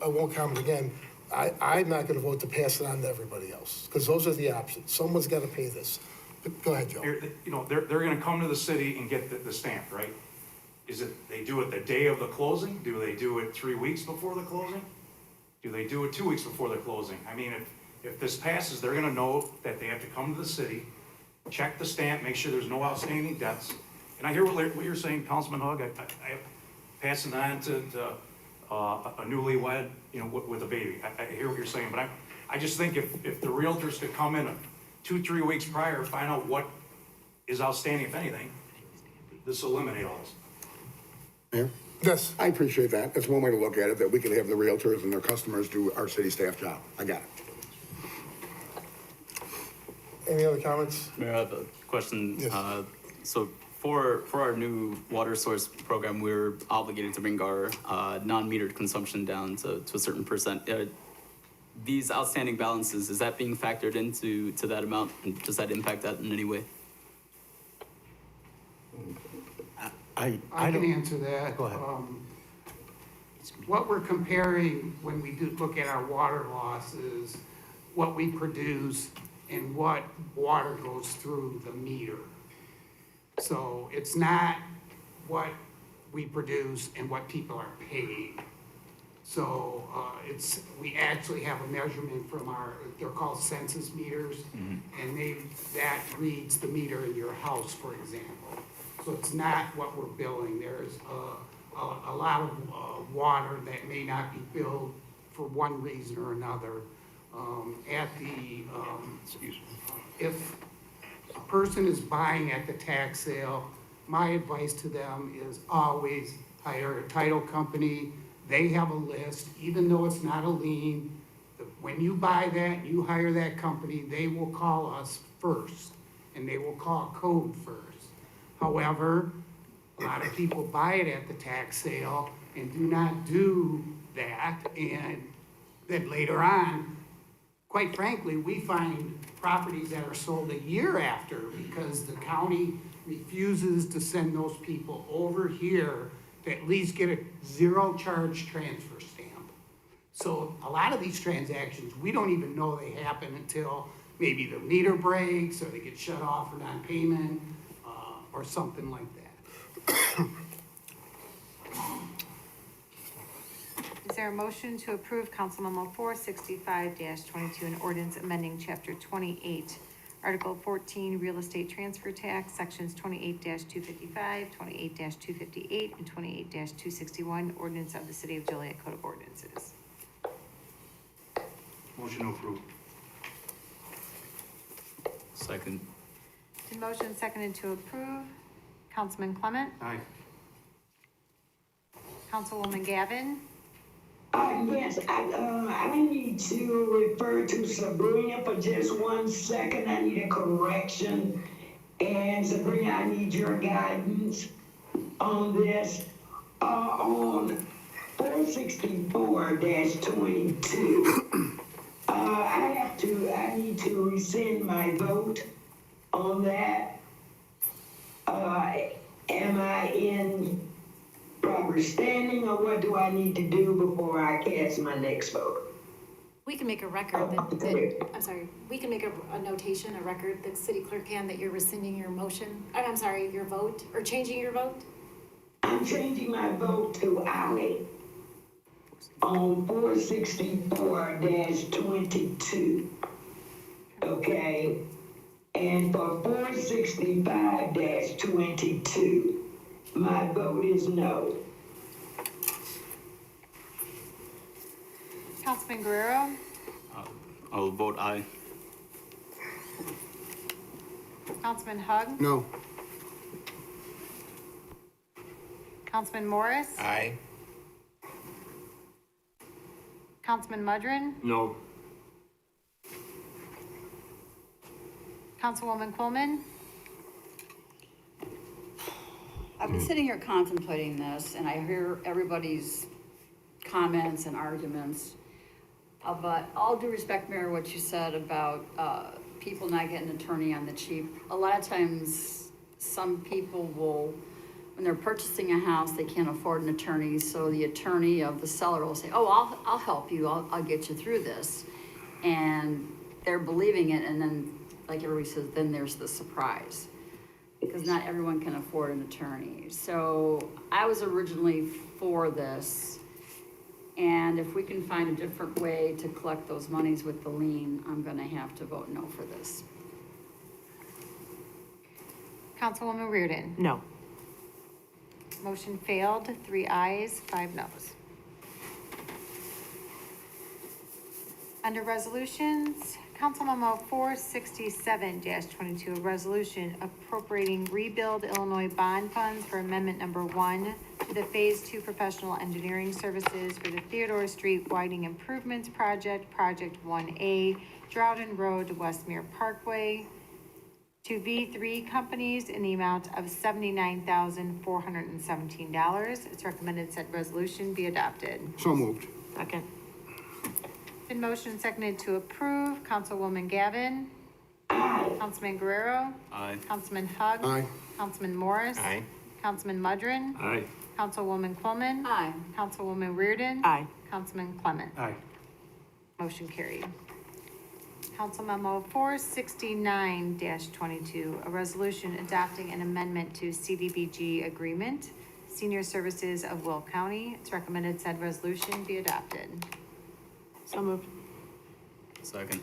won't comment again. I'm not going to vote to pass it on to everybody else because those are the options. Someone's got to pay this. Go ahead, Joe. They're going to come to the city and get the stamp, right? Is it they do it the day of the closing? Do they do it 3 weeks before the closing? Do they do it 2 weeks before the closing? I mean, if this passes, they're going to know that they have to come to the city, check the stamp, make sure there's no outstanding debts. And I hear what you're saying, Councilman Hug. I pass it on to a newlywed, with a baby. I hear what you're saying, but I just think if the realtors could come in 2-3 weeks prior, find out what is outstanding, if anything, this will eliminate all this. Mayor? Yes. I appreciate that. That's one way to look at it, that we can have the realtors and their customers do our city staff job. I got it. Any other comments? Mayor, I have a question. Yes. So for our new water source program, we're obligated to bring our non-metered consumption down to a certain percent. These outstanding balances, is that being factored into that amount? And does that impact that in any way? I can answer that. Go ahead. What we're comparing when we do look at our water loss is what we produce and what water goes through the meter. So it's not what we produce and what people are paid. So we actually have a measurement from they're called census meters, and that reads the meter in your house, for example. So it's not what we're billing. There's a lot of water that may not be billed for one reason or another. If a person is buying at the tax sale, my advice to them is always hire a title company. They have a list, even though it's not a lien. When you buy that, you hire that company, they will call us first, and they will call code first. However, a lot of people buy it at the tax sale and do not do that, and then later on, quite frankly, we find properties that are sold a year after because the county refuses to send those people over here to at least get a zero charge transfer stamp. So a lot of these transactions, we don't even know they happen until maybe the meter breaks or they get shut off for non-payment or something like that. Is there a motion to approve Council Memo 465-22, an ordinance amending Chapter 28, Article 14, Real Estate Transfer Tax, Sections 28-255, 28-258, and 28-261, Ordinance of the City of Joliet Code of Ordinances? Motion to approve. Second. The motion seconded to approve. Councilman Clement? Aye. Councilwoman Gavin? Yes, I need to refer to Sabrina for just 1 second. I need a correction. And Sabrina, I need your guidance on this. On 464-22, I need to rescind my vote on that. Am I in proper standing, or what do I need to do before I cast my next vote? We can make a record we can make a notation, a record, the city clerk can, that you're rescinding your motion, I'm sorry, your vote, or changing your vote? I'm changing my vote to aye on 464-22, okay? And for 465-22, my vote is no. Councilman Guerrero? I'll vote aye. Councilman Hug? No. Councilman Morris? Aye. Councilman Mudrin? No. Councilwoman Coleman? I've been sitting here contemplating this, and I hear everybody's comments and arguments. But all due respect, Mayor, what you said about people not getting an attorney on the cheap. A lot of times, some people will, when they're purchasing a house, they can't afford an attorney, so the attorney of the seller will say, "Oh, I'll help you. I'll get you through this," and they're believing it, and then, like everybody says, then there's the surprise, because not everyone can afford an attorney. So I was originally for this, and if we can find a different way to collect those monies with the lien, I'm gonna have to vote no for this. Councilwoman Reardon? No. Motion failed, 3 ayes, 5 noes. Under resolutions, Council Memo 467-22, a resolution appropriating Rebuild Illinois bond funds for Amendment Number 1 to the Phase 2 Professional Engineering Services for the Theodore Street Widening Improvements Project, Project 1A, Droughton Road to Westmere Parkway, to V3 companies in the amount of $79,417. It's recommended said resolution be adopted. So moved. Second. Been motion and seconded to approve. Councilwoman Gavin. Councilman Guerrero. Aye. Councilman Hug. Aye. Councilman Morris. Aye. Councilman Mudrin. Aye. Councilwoman Quillman. Aye. Councilwoman Reardon. Aye. Councilman Clement. Aye. Motion carried. Council Memo 469-22, a resolution adopting an amendment to CDBG agreement, Senior Services of Will County. It's recommended said resolution be adopted. So moved. Second.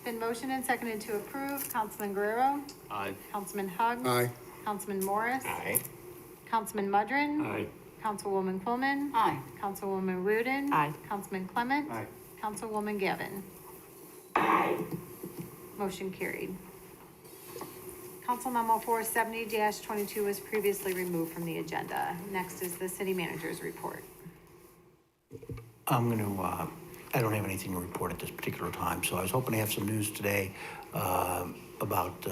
Been motion and seconded to approve. Councilman Guerrero. Aye. Councilman Hug. Aye. Councilman Morris. Aye. Councilman Mudrin. Aye. Councilwoman Quillman. Aye. Councilwoman Reardon. Aye. Councilman Clement. Aye. Councilwoman Gavin. Motion carried. Council Memo 470-22 was previously removed from the agenda. Next is the city manager's report. I'm going to, I don't have anything to report at this particular time, so I was hoping to have some news today about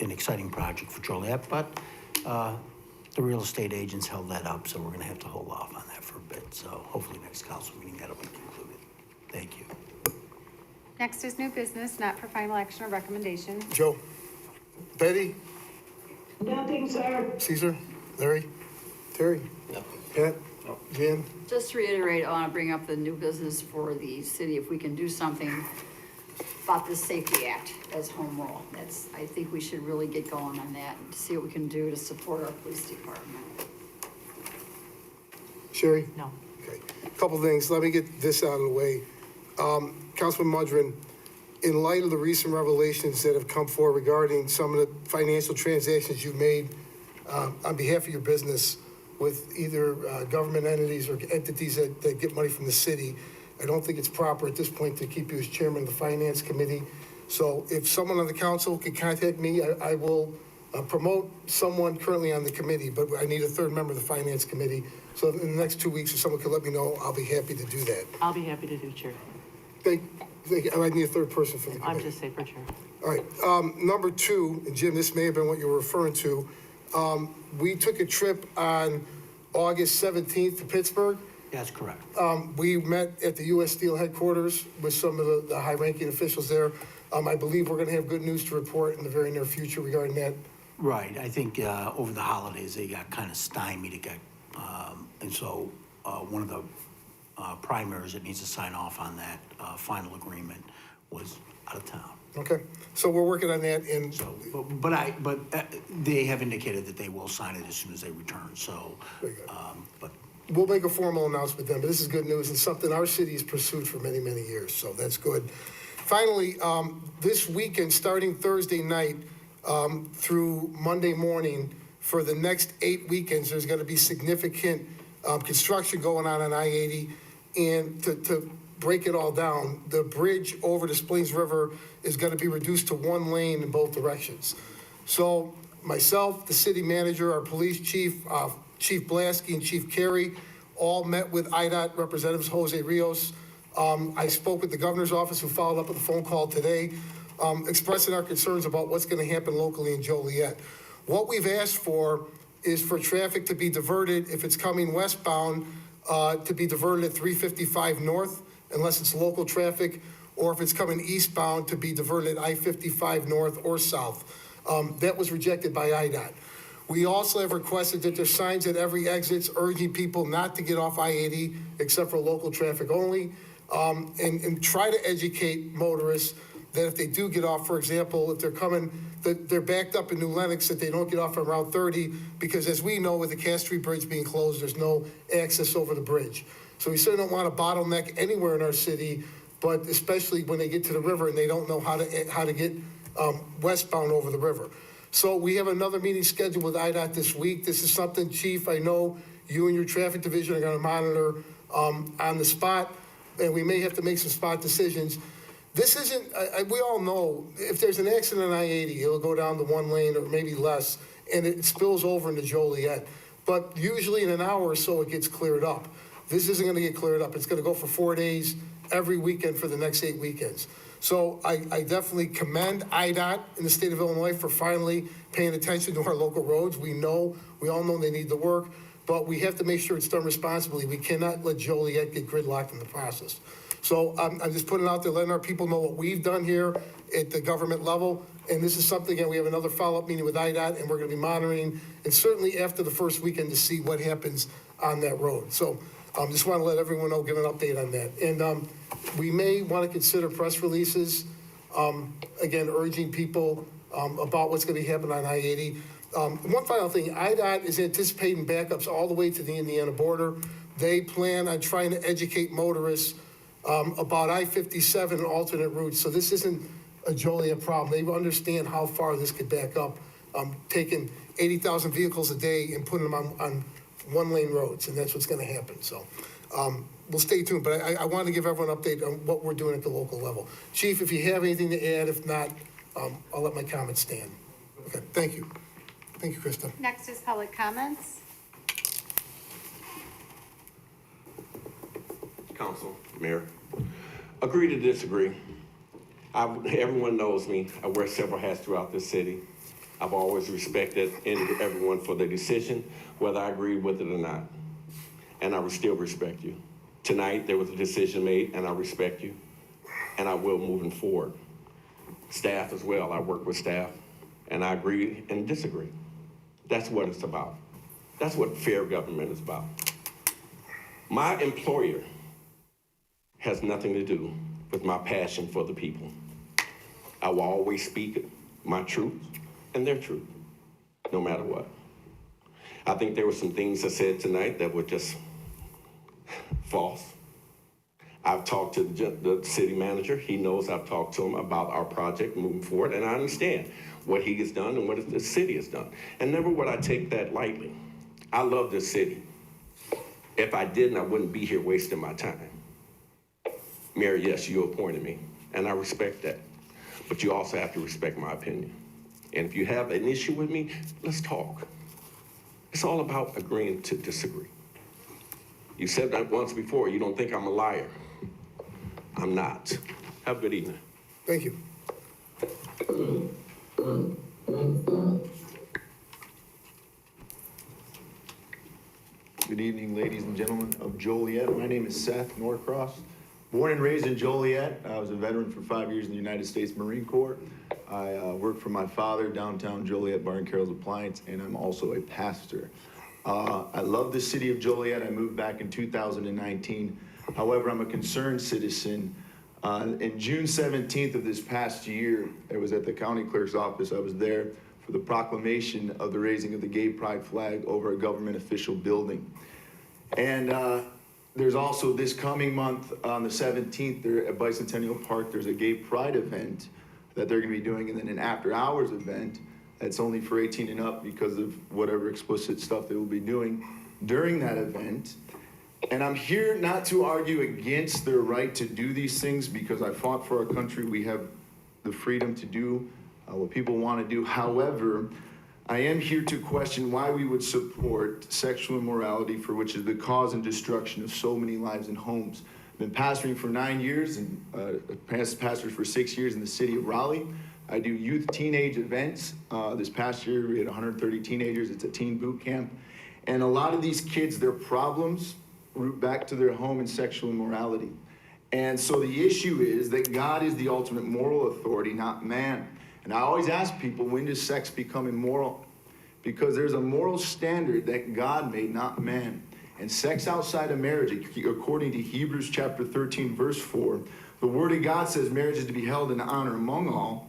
an exciting project for Joliet, but the real estate agents held that up, so we're going to have to hold off on that for a bit. So hopefully next council meeting that'll be concluded. Thank you. Next is new business, not for final action or recommendation. Joe? Betty? Nothing, sir. Caesar? Larry? Terry? Pat? Jan? Just to reiterate, I want to bring up the new business for the city, if we can do something about the Safety Act as home rule. I think we should really get going on that and see what we can do to support our police department. Sherry? No. Okay. Couple things. Let me get this out of the way. Councilman Mudrin, in light of the recent revelations that have come forward regarding some of the financial transactions you made on behalf of your business with either government entities or entities that get money from the city, I don't think it's proper at this point to keep you as chairman of the finance committee. So if someone on the council could contact me, I will promote someone currently on the committee, but I need a third member of the finance committee. So in the next 2 weeks, if someone could let me know, I'll be happy to do that. I'll be happy to do chair. I need a third person for the committee. I'm just safer chair. All right, number two, and Jim, this may have been what you were referring to. We took a trip on August 17th to Pittsburgh. That's correct. We met at the U.S. Steel headquarters with some of the high-ranking officials there. I believe we're gonna have good news to report in the very near future regarding that. Right. I think over the holidays, they got kind of stymied. And so one of the primaries that needs to sign off on that final agreement was out of town. Okay, so we're working on that, and So, but they have indicated that they will sign it as soon as they return, so, but we'll make a formal announcement then, but this is good news and something our city has pursued for many, many years, so that's good. Finally, this weekend, starting Thursday night through Monday morning, for the next 8 weekends, there's gonna be significant construction going on I-80. And to break it all down, the bridge over the Splings River is gonna be reduced to one lane in both directions. So myself, the city manager, our police chief, Chief Blasky and Chief Carey, all met with IDOT representatives, Jose Rios. I spoke with the governor's office, who followed up with a phone call today, expressing our concerns about what's gonna happen locally in Joliet. What we've asked for is for traffic to be diverted, if it's coming westbound, to be diverted at 355 north, unless it's local traffic, or if it's coming eastbound, to be diverted at I-55 north or south. That was rejected by IDOT. We also have requested that there's signs at every exit urging people not to get off I-80 except for local traffic only, and try to educate motorists that if they do get off, for example, if they're coming, that they're backed up in New Lenox, that they don't get off on Route 30, because as we know, with the Cass Street Bridge being closed, there's no access over the bridge. So we certainly don't want a bottleneck anywhere in our city, but especially when they get to the river and they don't know how to get westbound over the river. So we have another meeting scheduled with IDOT this week. This is something, Chief, I know you and your traffic division are gonna monitor on the spot. and we may have to make some spot decisions. This isn't, we all know, if there's an accident on I-80, it'll go down to one lane or maybe less, and it spills over into Joliet. But usually in an hour or so, it gets cleared up. This isn't gonna get cleared up. It's gonna go for 4 days, every weekend for the next 8 weekends. So I definitely commend IDOT in the state of Illinois for finally paying attention to our local roads. We all know they need the work, but we have to make sure it's done responsibly. We cannot let Joliet get gridlocked in the process. So I'm just putting it out there, letting our people know what we've done here at the government level. And this is something, again, we have another follow-up meeting with IDOT, and we're gonna be monitoring, and certainly after the first weekend to see what happens on that road. So just wanna let everyone know, give an update on that. And we may wanna consider press releases, again, urging people about what's gonna be happening on I-80. One final thing, IDOT is anticipating backups all the way to the Indiana border. They plan on trying to educate motorists about I-57 and alternate routes. So this isn't a Joliet problem. They understand how far this could back up, taking 80,000 vehicles a day and putting them on one-lane roads, and that's what's gonna happen. So we'll stay tuned, but I want to give everyone an update on what we're doing at the local level. Chief, if you have anything to add, if not, I'll let my comments stand. Okay, thank you. Thank you, Krista. Next is public comments. Council, Mayor, agree to disagree. Everyone knows me. I wear several hats throughout this city. I've always respected everyone for their decision, whether I agree with it or not. And I will still respect you. Tonight, there was a decision made, and I respect you, and I will moving forward. Staff as well, I work with staff, and I agree and disagree. That's what it's about. That's what fair government is about. My employer has nothing to do with my passion for the people. I will always speak my truth and their truth, no matter what. I think there were some things I said tonight that were just false. I've talked to the city manager. He knows I've talked to him about our project moving forward, and I understand what he has done and what the city has done. And never would I take that lightly. I love this city. If I didn't, I wouldn't be here wasting my time. Mayor, yes, you appointed me, and I respect that. But you also have to respect my opinion. And if you have an issue with me, let's talk. It's all about agreeing to disagree. You said that once before, you don't think I'm a liar. I'm not. Have a good evening. Thank you. Good evening, ladies and gentlemen of Joliet. My name is Seth Norcross. Born and raised in Joliet. I was a veteran for 5 years in the United States Marine Corps. I worked for my father, downtown Joliet, Bar and Carol's Appliance, and I'm also a pastor. I love the city of Joliet. I moved back in 2019. However, I'm a concerned citizen. In June 17th of this past year, I was at the county clerk's office. I was there for the proclamation of the raising of the gay pride flag over a government official building. And there's also this coming month on the 17th there at Bicentennial Park, there's a gay pride event that they're gonna be doing, and then an after hours event that's only for 18 and up because of whatever explicit stuff they will be doing during that event. And I'm here not to argue against their right to do these things because I fought for our country. We have the freedom to do what people want to do. However, I am here to question why we would support sexual immorality, for which is the cause and destruction of so many lives and homes. I've been pastoring for 9 years and pastored for 6 years in the city of Raleigh. I do youth teenage events. This past year, we had 130 teenagers. It's a teen boot camp. And a lot of these kids, their problems root back to their home and sexual immorality. And so the issue is that God is the ultimate moral authority, not man. And I always ask people, when does sex become immoral? Because there's a moral standard that God made, not man. And sex outside of marriage, according to Hebrews chapter 13, verse 4, the word of God says marriage is to be held in honor among all,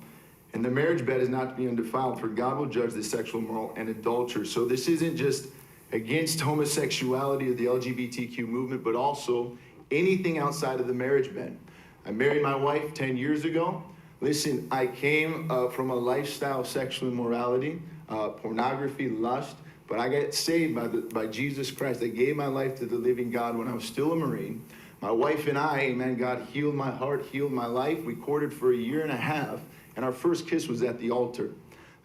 and the marriage bed is not to be undefiled, for God will judge the sexual immoral and adulterers. So this isn't just against homosexuality or the LGBTQ movement, but also anything outside of the marriage bed. I married my wife 10 years ago. Listen, I came from a lifestyle of sexual immorality, pornography, lust, but I got saved by Jesus Christ. I gave my life to the living God when I was still a Marine. My wife and I, amen, God healed my heart, healed my life. We courted for 1.5 years, and our first kiss was at the altar.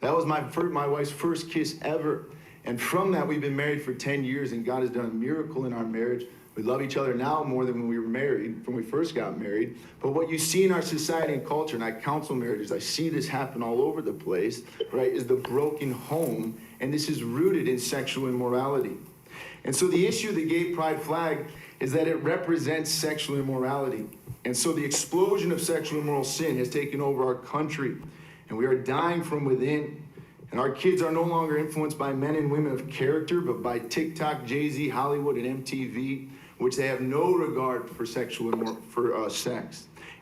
That was my wife's first kiss ever. And from that, we've been married for 10 years, and God has done a miracle in our marriage. We love each other now more than when we were married, when we first got married. But what you see in our society and culture, and I counsel marriages, I see this happen all over the place, right, is the broken home, and this is rooted in sexual immorality. And so the issue of the gay pride flag is that it represents sexual immorality. And so the explosion of sexual immoral sin has taken over our country, and we are dying from within. And our kids are no longer influenced by men and women of character, but by TikTok, Jay-Z, Hollywood, and MTV, which they have no regard for sex.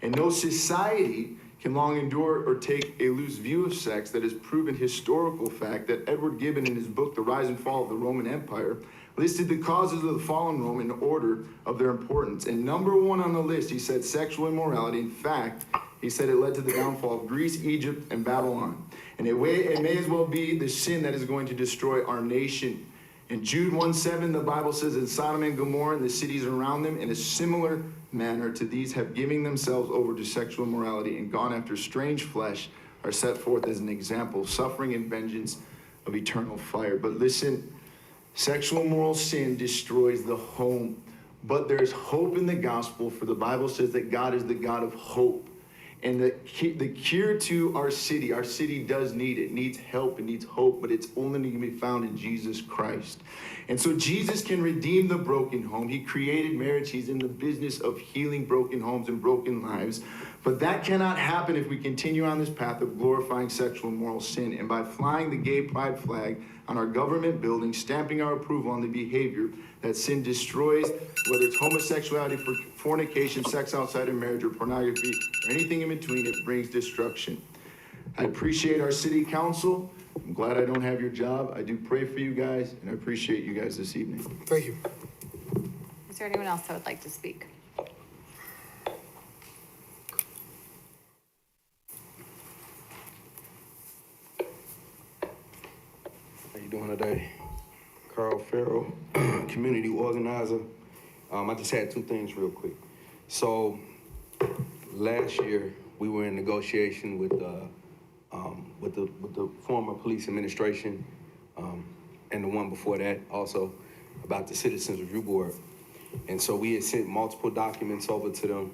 And no society can long endure or take a loose view of sex that has proven historical fact that Edward Gibbon, in his book, The Rise and Fall of the Roman Empire, listed the causes of the fallen Rome in order of their importance. And number 1 on the list, he said sexual immorality. In fact, he said it led to the downfall of Greece, Egypt, and Babylon. And it may as well be the sin that is going to destroy our nation. In Jude 1:7, the Bible says, in Sodom and Gomorrah and the cities around them, in a similar manner to these have given themselves over to sexual immorality and gone after strange flesh, are set forth as an example of suffering and vengeance of eternal fire. But listen, sexual immoral sin destroys the home, but there's hope in the gospel, for the Bible says that God is the God of hope. And the cure to our city does need it. It needs help, it needs hope, but it's only going to be found in Jesus Christ. And so Jesus can redeem the broken home. He created marriage. He's in the business of healing broken homes and broken lives. But that cannot happen if we continue on this path of glorifying sexual and moral sin. And by flying the gay pride flag on our government buildings, stamping our approval on the behavior that sin destroys, whether it's homosexuality, fornication, sex outside of marriage, or pornography, or anything in between, it brings destruction. I appreciate our city council. I'm glad I don't have your job. I do pray for you guys, and I appreciate you guys this evening. Thank you. Is there anyone else that would like to speak? How you doing today? Carl Farrell, community organizer. I just had 2 things real quick. So last year we were in negotiation with the former police administration, and the one before that also, about the Citizens Review Board. And so we had sent multiple documents over to them.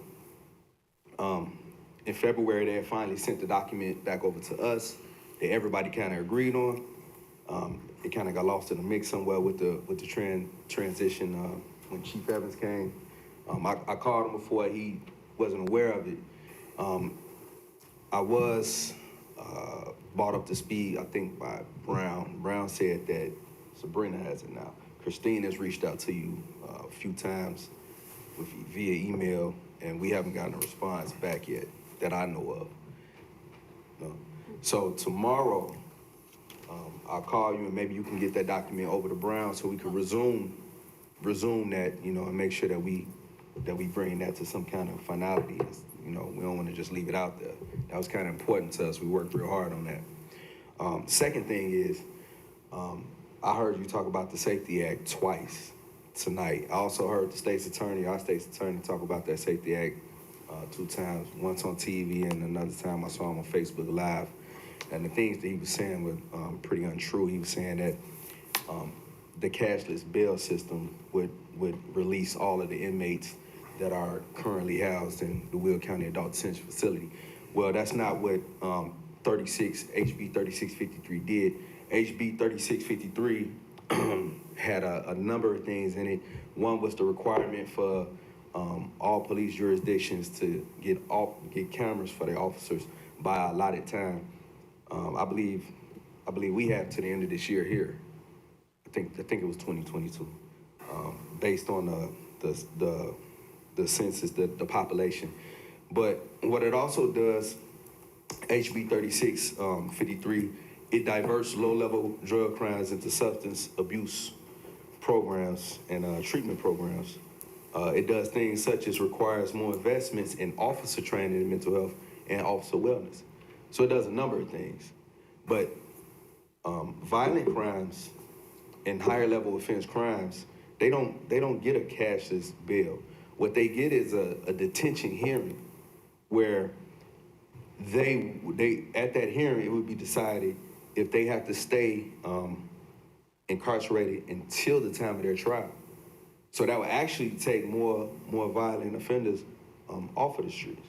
In February, they had finally sent the document back over to us that everybody kind of agreed on. It kind of got lost in the mix somewhere with the transition when Chief Evans came. I called him before he wasn't aware of it. I was brought up to speed, I think, by Brown. Brown said that Sabrina has it now. Christine has reached out to you a few times via email, and we haven't gotten a response back yet that I know of. No. So tomorrow, I'll call you, and maybe you can get that document over to Brown so we can resume that, and make sure that we bring that to some kind of finality. We don't want to just leave it out there. That was kind of important to us. We worked real hard on that. Second thing is, I heard you talk about the Safety Act twice tonight. I also heard our state's attorney, talk about that Safety Act 2 times, once on TV and another time I saw him on Facebook Live. And the things that he was saying were pretty untrue. He was saying that the cashless bail system would release all of the inmates that are currently housed in the Will County Adult Detention Facility. Well, that's not what HB 3653 did. HB 3653 had a number of things in it. One was the requirement for all police jurisdictions to get cameras for their officers by a allotted time. I believe we have to the end of this year here. I think it was 2022, based on the census, the population. But what it also does, HB 3653, it diverts low-level drug crimes into substance abuse programs and treatment programs. It does things such as requires more investments in officer training in mental health and officer wellness. So it does a number of things. But violent crimes and higher level offense crimes, they don't get a cashless bail. what they get is a detention hearing where they at that hearing, it would be decided if they have to stay incarcerated until the time of their trial. So that would actually take more violent offenders off of the streets.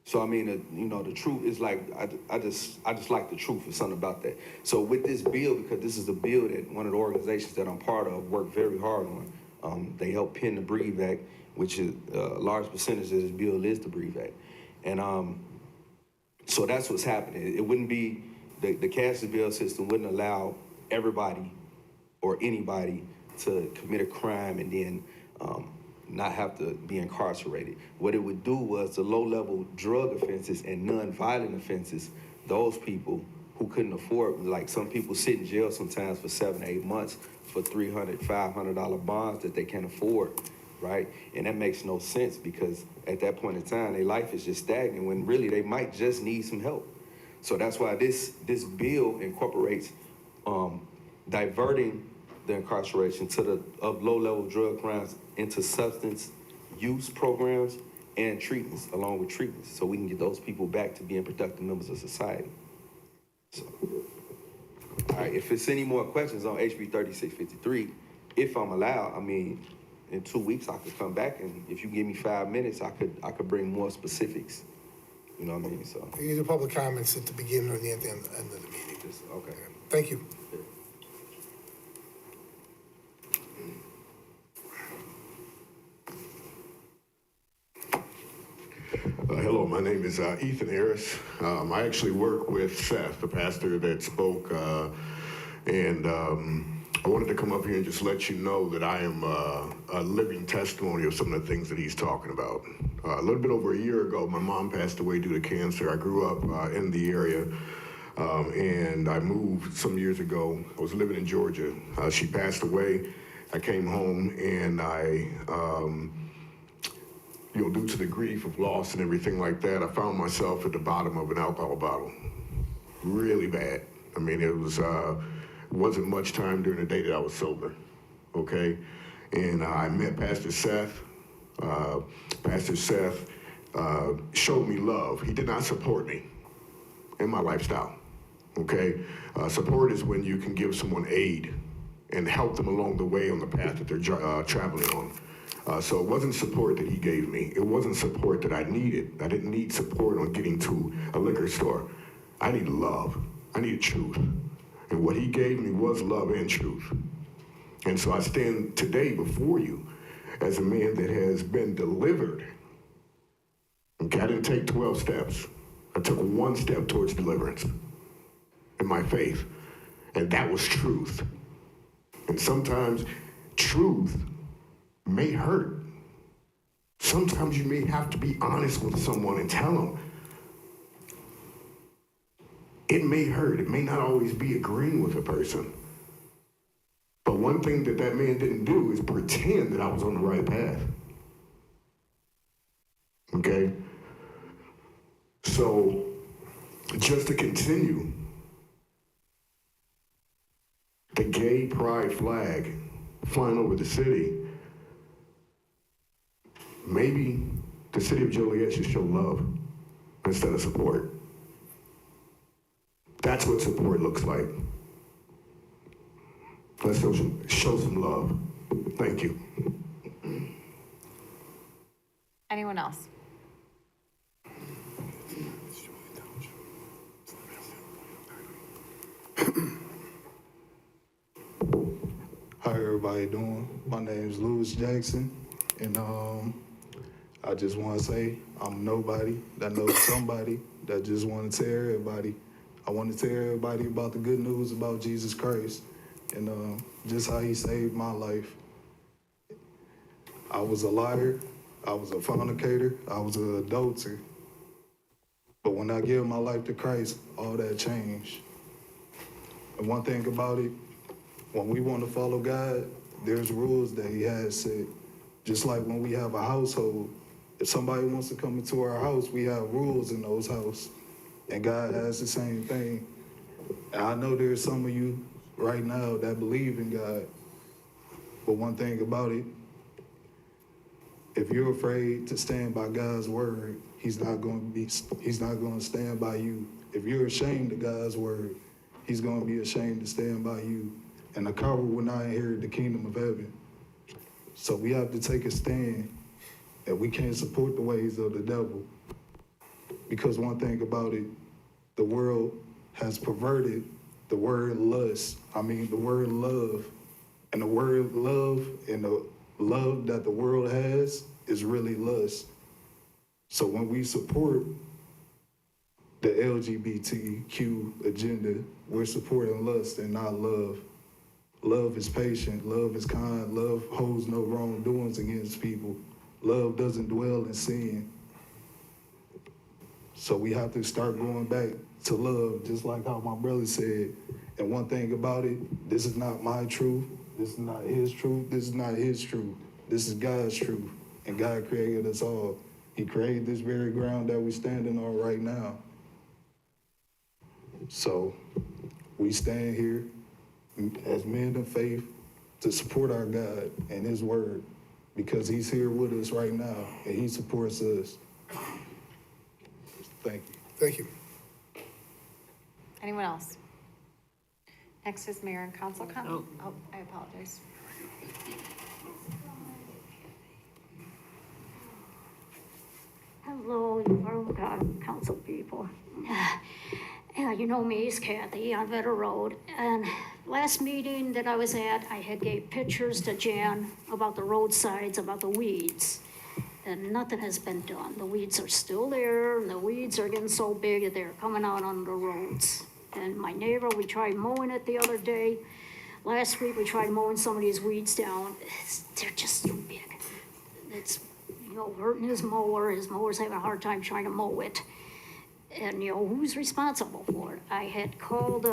So I mean, the truth is like I just like the truth or something about that. So with this bill, because this is a bill that one of the organizations that I'm part of worked very hard on. They helped pen the Breathe Act, which is a large percentage of this bill is the Breathe Act, and so that's what's happening. It wouldn't be the cash bail system wouldn't allow everybody or anybody to commit a crime and then not have to be incarcerated. What it would do was the low-level drug offenses and non-violent offenses, those people who couldn't afford, like some people sit in jail sometimes for 7 to 8 months for $300, $500 bonds that they can't afford, right? And that makes no sense because at that point in time, their life is just stagnant when really they might just need some help. So that's why this bill incorporates diverting the incarceration of low-level drug crimes into substance use programs and treatments, along with treatments, so we can get those people back to being productive members of society. So, all right, if it's any more questions on HB 3653, if I'm allowed, I mean, in 2 weeks I could come back, and if you give me 5 minutes, I could bring more specifics. You know what I mean? So You can do public comments at the beginning or the end of the meeting. Okay. Thank you. Hello, my name is Ethan Harris. I actually work with Seth, the pastor that spoke, and I wanted to come up here and just let you know that I am a living testimony of some of the things that he's talking about. A little bit over a year ago, my mom passed away due to cancer. I grew up in the area, and I moved some years ago. I was living in Georgia. She passed away. I came home, and I due to the grief of loss and everything like that, I found myself at the bottom of an alcohol bottle. Really bad. I mean, it wasn't much time during the day that I was sober, okay? And I met Pastor Seth. Pastor Seth showed me love. He did not support me in my lifestyle, okay? Support is when you can give someone aid and help them along the way on the path that they're traveling on. So it wasn't support that he gave me. It wasn't support that I needed. I didn't need support on getting to a liquor store. I needed love. I needed truth. And what he gave me was love and truth. And so I stand today before you as a man that has been delivered. Okay, I didn't take 12 steps. I took 1 step towards deliverance in my faith. And that was truth. And sometimes truth may hurt. Sometimes you may have to be honest with someone and tell them. It may hurt. It may not always be agreeing with a person. But one thing that man didn't do is pretend that I was on the right path. Okay? So, just to continue, the gay pride flag flying over the city, maybe the city of Joliet should show love instead of support. That's what support looks like. Let's show some love. Thank you. Anyone else? How everybody doing? My name is Louis Jackson, and I just want to say I'm nobody that knows somebody that just want to tell everybody. I want to tell everybody about the good news about Jesus Christ and just how he saved my life. I was a liar, I was a fornicator, I was an adulterer. But when I gave my life to Christ, all that changed. And one thing about it, when we want to follow God, there's rules that he has set. Just like when we have a household, if somebody wants to come into our house, we have rules in those houses. And God has the same thing. And I know there's some of you right now that believe in God. But one thing about it, If you're afraid to stand by God's word, he's not going to stand by you. If you're ashamed of God's word, he's going to be ashamed to stand by you. And a coward will not inherit the kingdom of heaven. So we have to take a stand, and we can't support the ways of the devil. Because one thing about it, the world has perverted the word lust. The word love. And the word love and the love that the world has is really lust. So when we support the LGBTQ agenda, we're supporting lust and not love. Love is patient, love is kind, love holds no wrongdoings against people. Love doesn't dwell in sin. So we have to start going back to love, just like how my brother said. And one thing about it, this is not my truth, this is not his truth, this is not his truth. This is God's truth, and God created us all. He created this very ground that we're standing on right now. So we stand here as men of faith to support our God and his word, because he's here with us right now, and he supports us. Thank you. Thank you. Anyone else? Next is mayor and council comment. Oh, I apologize. Hello, council people. Yeah, you know me, it's Kathy on Vetter Road. And last meeting that I was at, I had gave pictures to Jan about the roadsides, about the weeds. And nothing has been done. The weeds are still there, and the weeds are getting so big that they're coming out on the roads. And my neighbor, we tried mowing it the other day. Last week, we tried mowing some of these weeds down. They're just too big. It's, hurting his mower. His mower's having a hard time trying to mow it. And, who's responsible for it? I had called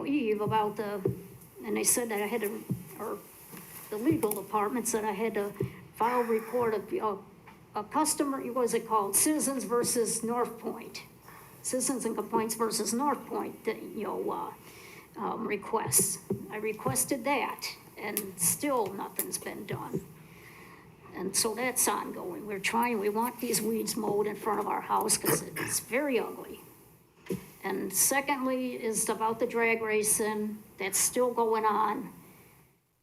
Eve about and they said that I had to, or the legal department said I had to file a report of a customer, what was it called? Citizens versus North Point. Citizens and Complaints versus North Point, requests. I requested that, and still nothing's been done. And so that's ongoing. We want these weeds mowed in front of our house because it's very ugly. And secondly is about the drag racing, that's still going on.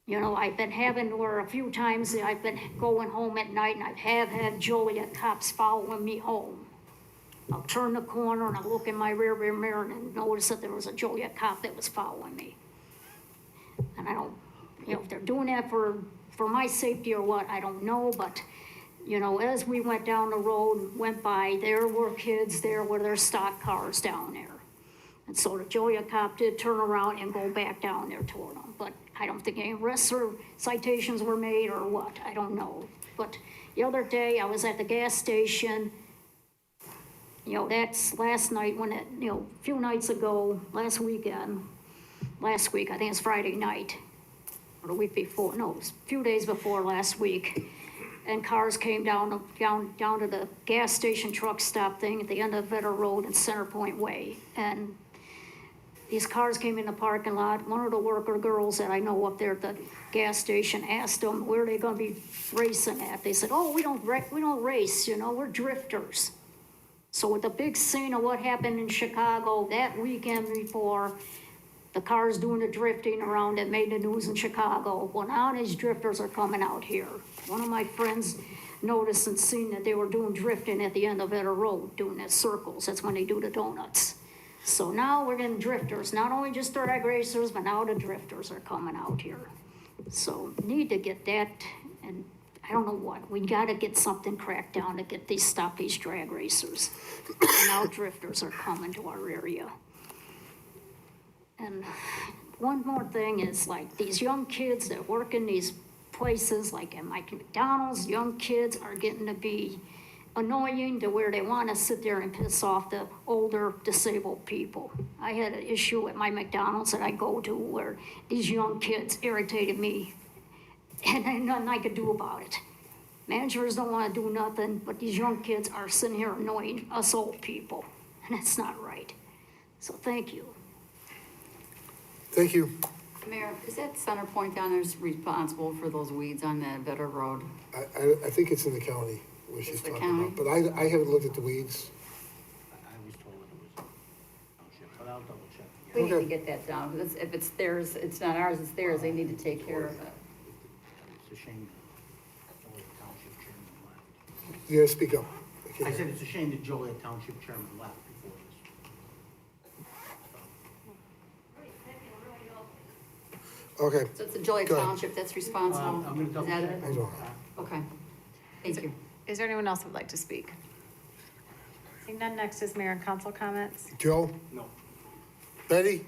I've been having where a few times I've been going home at night and I have had Joliet cops following me home. I'll turn the corner and I'll look in my rear mirror and notice that there was a Joliet cop that was following me. And I don't, if they're doing that for my safety or what, I don't know, but, as we went down the road and went by, there were kids there with their stock cars down there. And so the Joliet cop did turn around and go back down there toward them, but I don't think any arrests or citations were made or what, I don't know. But the other day, I was at the gas station, that's last night when a few nights ago, last week, I think it's Friday night, or the week before, no, it was a few days before last week, and cars came down to the gas station truck stop thing at the end of Vetter Road and Center Point Way, and these cars came in the parking lot. One of the worker girls that I know up there at the gas station asked them where they gonna be racing at. They said, "Oh, we don't race, we're drifters." So with the big scene of what happened in Chicago that weekend before, the cars doing the drifting around that made the news in Chicago, well, now these drifters are coming out here. One of my friends noticed and seen that they were doing drifting at the end of Vetter Road, doing the circles. That's when they do the donuts. So now we're getting drifters, not only just drag racers, but now the drifters are coming out here. So need to get that, and I don't know what, we gotta get something cracked down to stop these drag racers. And now drifters are coming to our area. And one more thing is like these young kids that work in these places, like at McDonald's, young kids are getting to be annoying to where they want to sit there and piss off the older disabled people. I had an issue at my McDonald's that I go to where these young kids irritated me and nothing I could do about it. Managers don't want to do nothing, but these young kids are sitting here annoying us old people, and that's not right. So thank you. Thank you. Mayor, is that Center Point down there is responsible for those weeds on that Vetter Road? I think it's in the county, where she's the talking county? about, but I haven't looked at the weeds. I was told it was township, but I'll double check. We need to get that down, because if it's theirs, it's not ours, it's theirs, they need to take care of it. It's a shame that Joliet Township Chairman left. Yeah, speak up. I said it's a shame that Joliet Township Chairman left before this. Okay. So it's the Joliet Go ahead. Township that's responsible? I'm gonna double Is that check. it? Okay, thank you. Is there anyone else who would like to speak? Seeing none, next is mayor and council comments. Joe? No. Betty?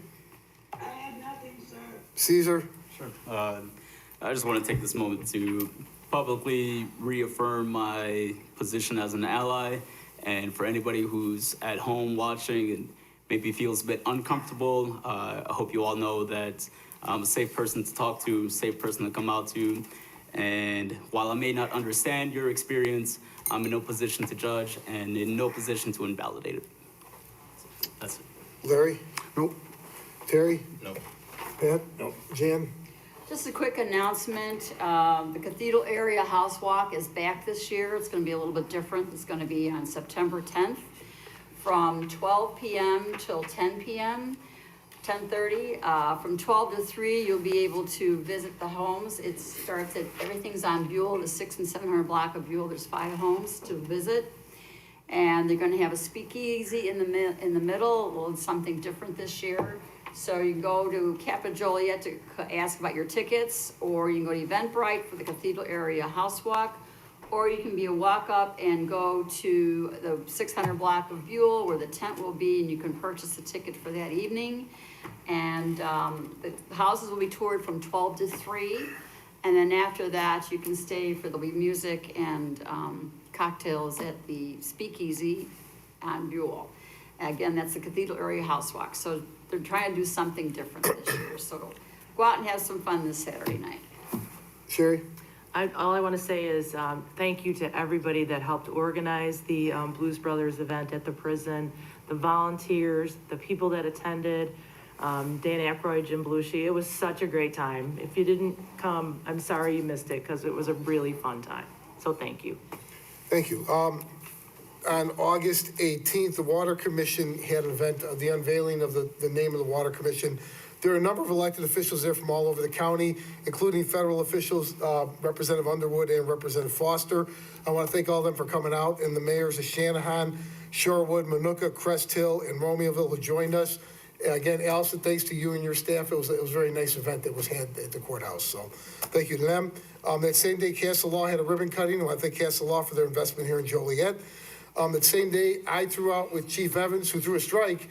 I have nothing, sir. Caesar? Sure. I just want to take this moment to publicly reaffirm my position as an ally. And for anybody who's at home watching and maybe feels a bit uncomfortable, I hope you all know that I'm a safe person to talk to, safe person to come out to. And while I may not understand your experience, I'm in no position to judge and in no position to invalidate it. So that's it. Larry? Nope. Terry? No. Pat? Nope. Jan? Just a quick announcement, the Cathedral Area House Walk is back this year. It's gonna be a little bit different. It's gonna be on September 10th from 12 p.m. till 10 p.m., 10:30. From 12 to 3, you'll be able to visit the homes. It starts at, everything's on Buell, the 600 and 700 block of Buell. There's 5 homes to visit. And they're gonna have a speakeasy in the middle. Well, it's something different this year. So you can go to Kappa Joliet to ask about your tickets, or you can go to Eventbrite for the Cathedral Area House Walk, or you can be a walk-up and go to the 600 block of Buell where the tent will be, and you can purchase a ticket for that evening. And the houses will be toured from 12 to 3, and then after that, you can stay for, there'll be music and cocktails at the speakeasy on Buell. Again, that's the Cathedral Area House Walk. So they're trying to do something different this year. So go out and have some fun this Saturday night. Sherry? All I want to say is thank you to everybody that helped organize the Blues Brothers event at the prison, the volunteers, the people that attended, Dan Aykroyd, Jim Belushi. It was such a great time. If you didn't come, I'm sorry you missed it, because it was a really fun time. So thank you. Thank you. On August 18th, the Water Commission had an event, the unveiling of the name of the Water Commission. There are a number of elected officials there from all over the county, including federal officials, Representative Underwood and Representative Foster. I want to thank all of them for coming out, and the mayors of Shanahan, Shorewood, Manuka, Crest Hill, and Romeoville who joined us. Again, Allison, thanks to you and your staff. It was a very nice event that was had at the courthouse, so thank you to them. That same day, Castle Law had a ribbon cutting. I want to thank Castle Law for their investment here in Joliet. That same day, I threw out with Chief Evans, who threw a strike.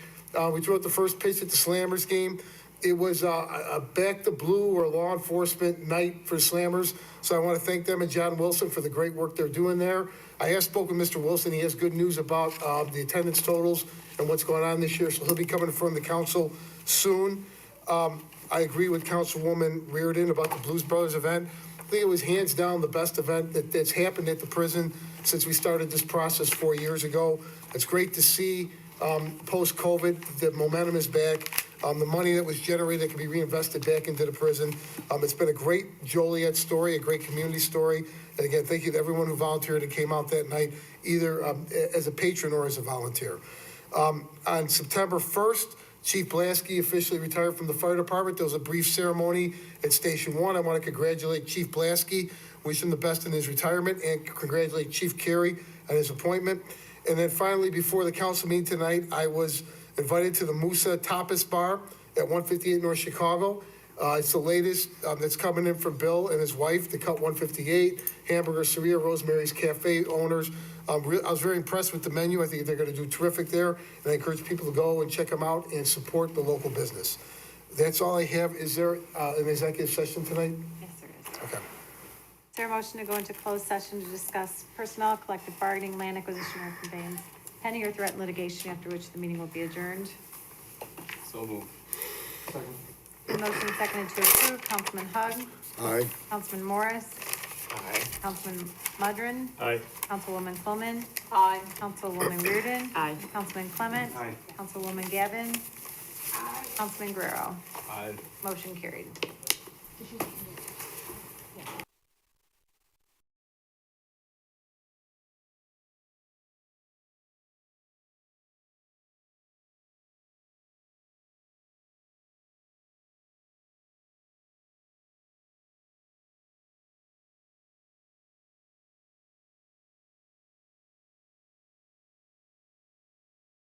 We threw out the first pitch at the Slammers game. It was a back the blue or law enforcement night for Slammers. So I want to thank them and John Wilson for the great work they're doing there. I have spoken with Mr. Wilson. He has good news about the attendance totals and what's going on this year. So he'll be coming from the council soon. I agree with Councilwoman Reardon about the Blues Brothers event. I think it was hands down the best event that's happened at the prison since we started this process 4 years ago. It's great to see post-COVID, the momentum is back. The money that was generated can be reinvested back into the prison. It's been a great Joliet story, a great community story. And again, thank you to everyone who volunteered and came out that night, either as a patron or as a volunteer. On September 1st, Chief Blasky officially retired from the fire department. There was a brief ceremony at Station 1. I want to congratulate Chief Blasky, wish him the best in his retirement, and congratulate Chief Carey on his appointment. And then finally, before the council meeting tonight, I was invited to the Musa Tapas Bar at 158 North Chicago. It's the latest that's coming in from Bill and his wife, the Cut 158, Hamburger Saria, Rosemary's Cafe owners. I was very impressed with the menu. I think they're going to do terrific there, and I encourage people to go and check them out and support the local business. That's all I have. Is there an executive session tonight? Yes, there is. Okay. Is there a motion to go into closed session to discuss personnel, collective bargaining, land acquisition, or conveyance, pending or threatened litigation, after which the meeting will be adjourned? So moved. Motion seconded to approve. Councilman Hug. Aye. Councilman Morris. Aye. Councilman Mudrin. Aye. Councilwoman Coleman. Aye. Councilwoman Reardon. Aye. Councilman Clement. Aye. Councilwoman Gavin. Councilman Guerrero. Motion carried. Did you-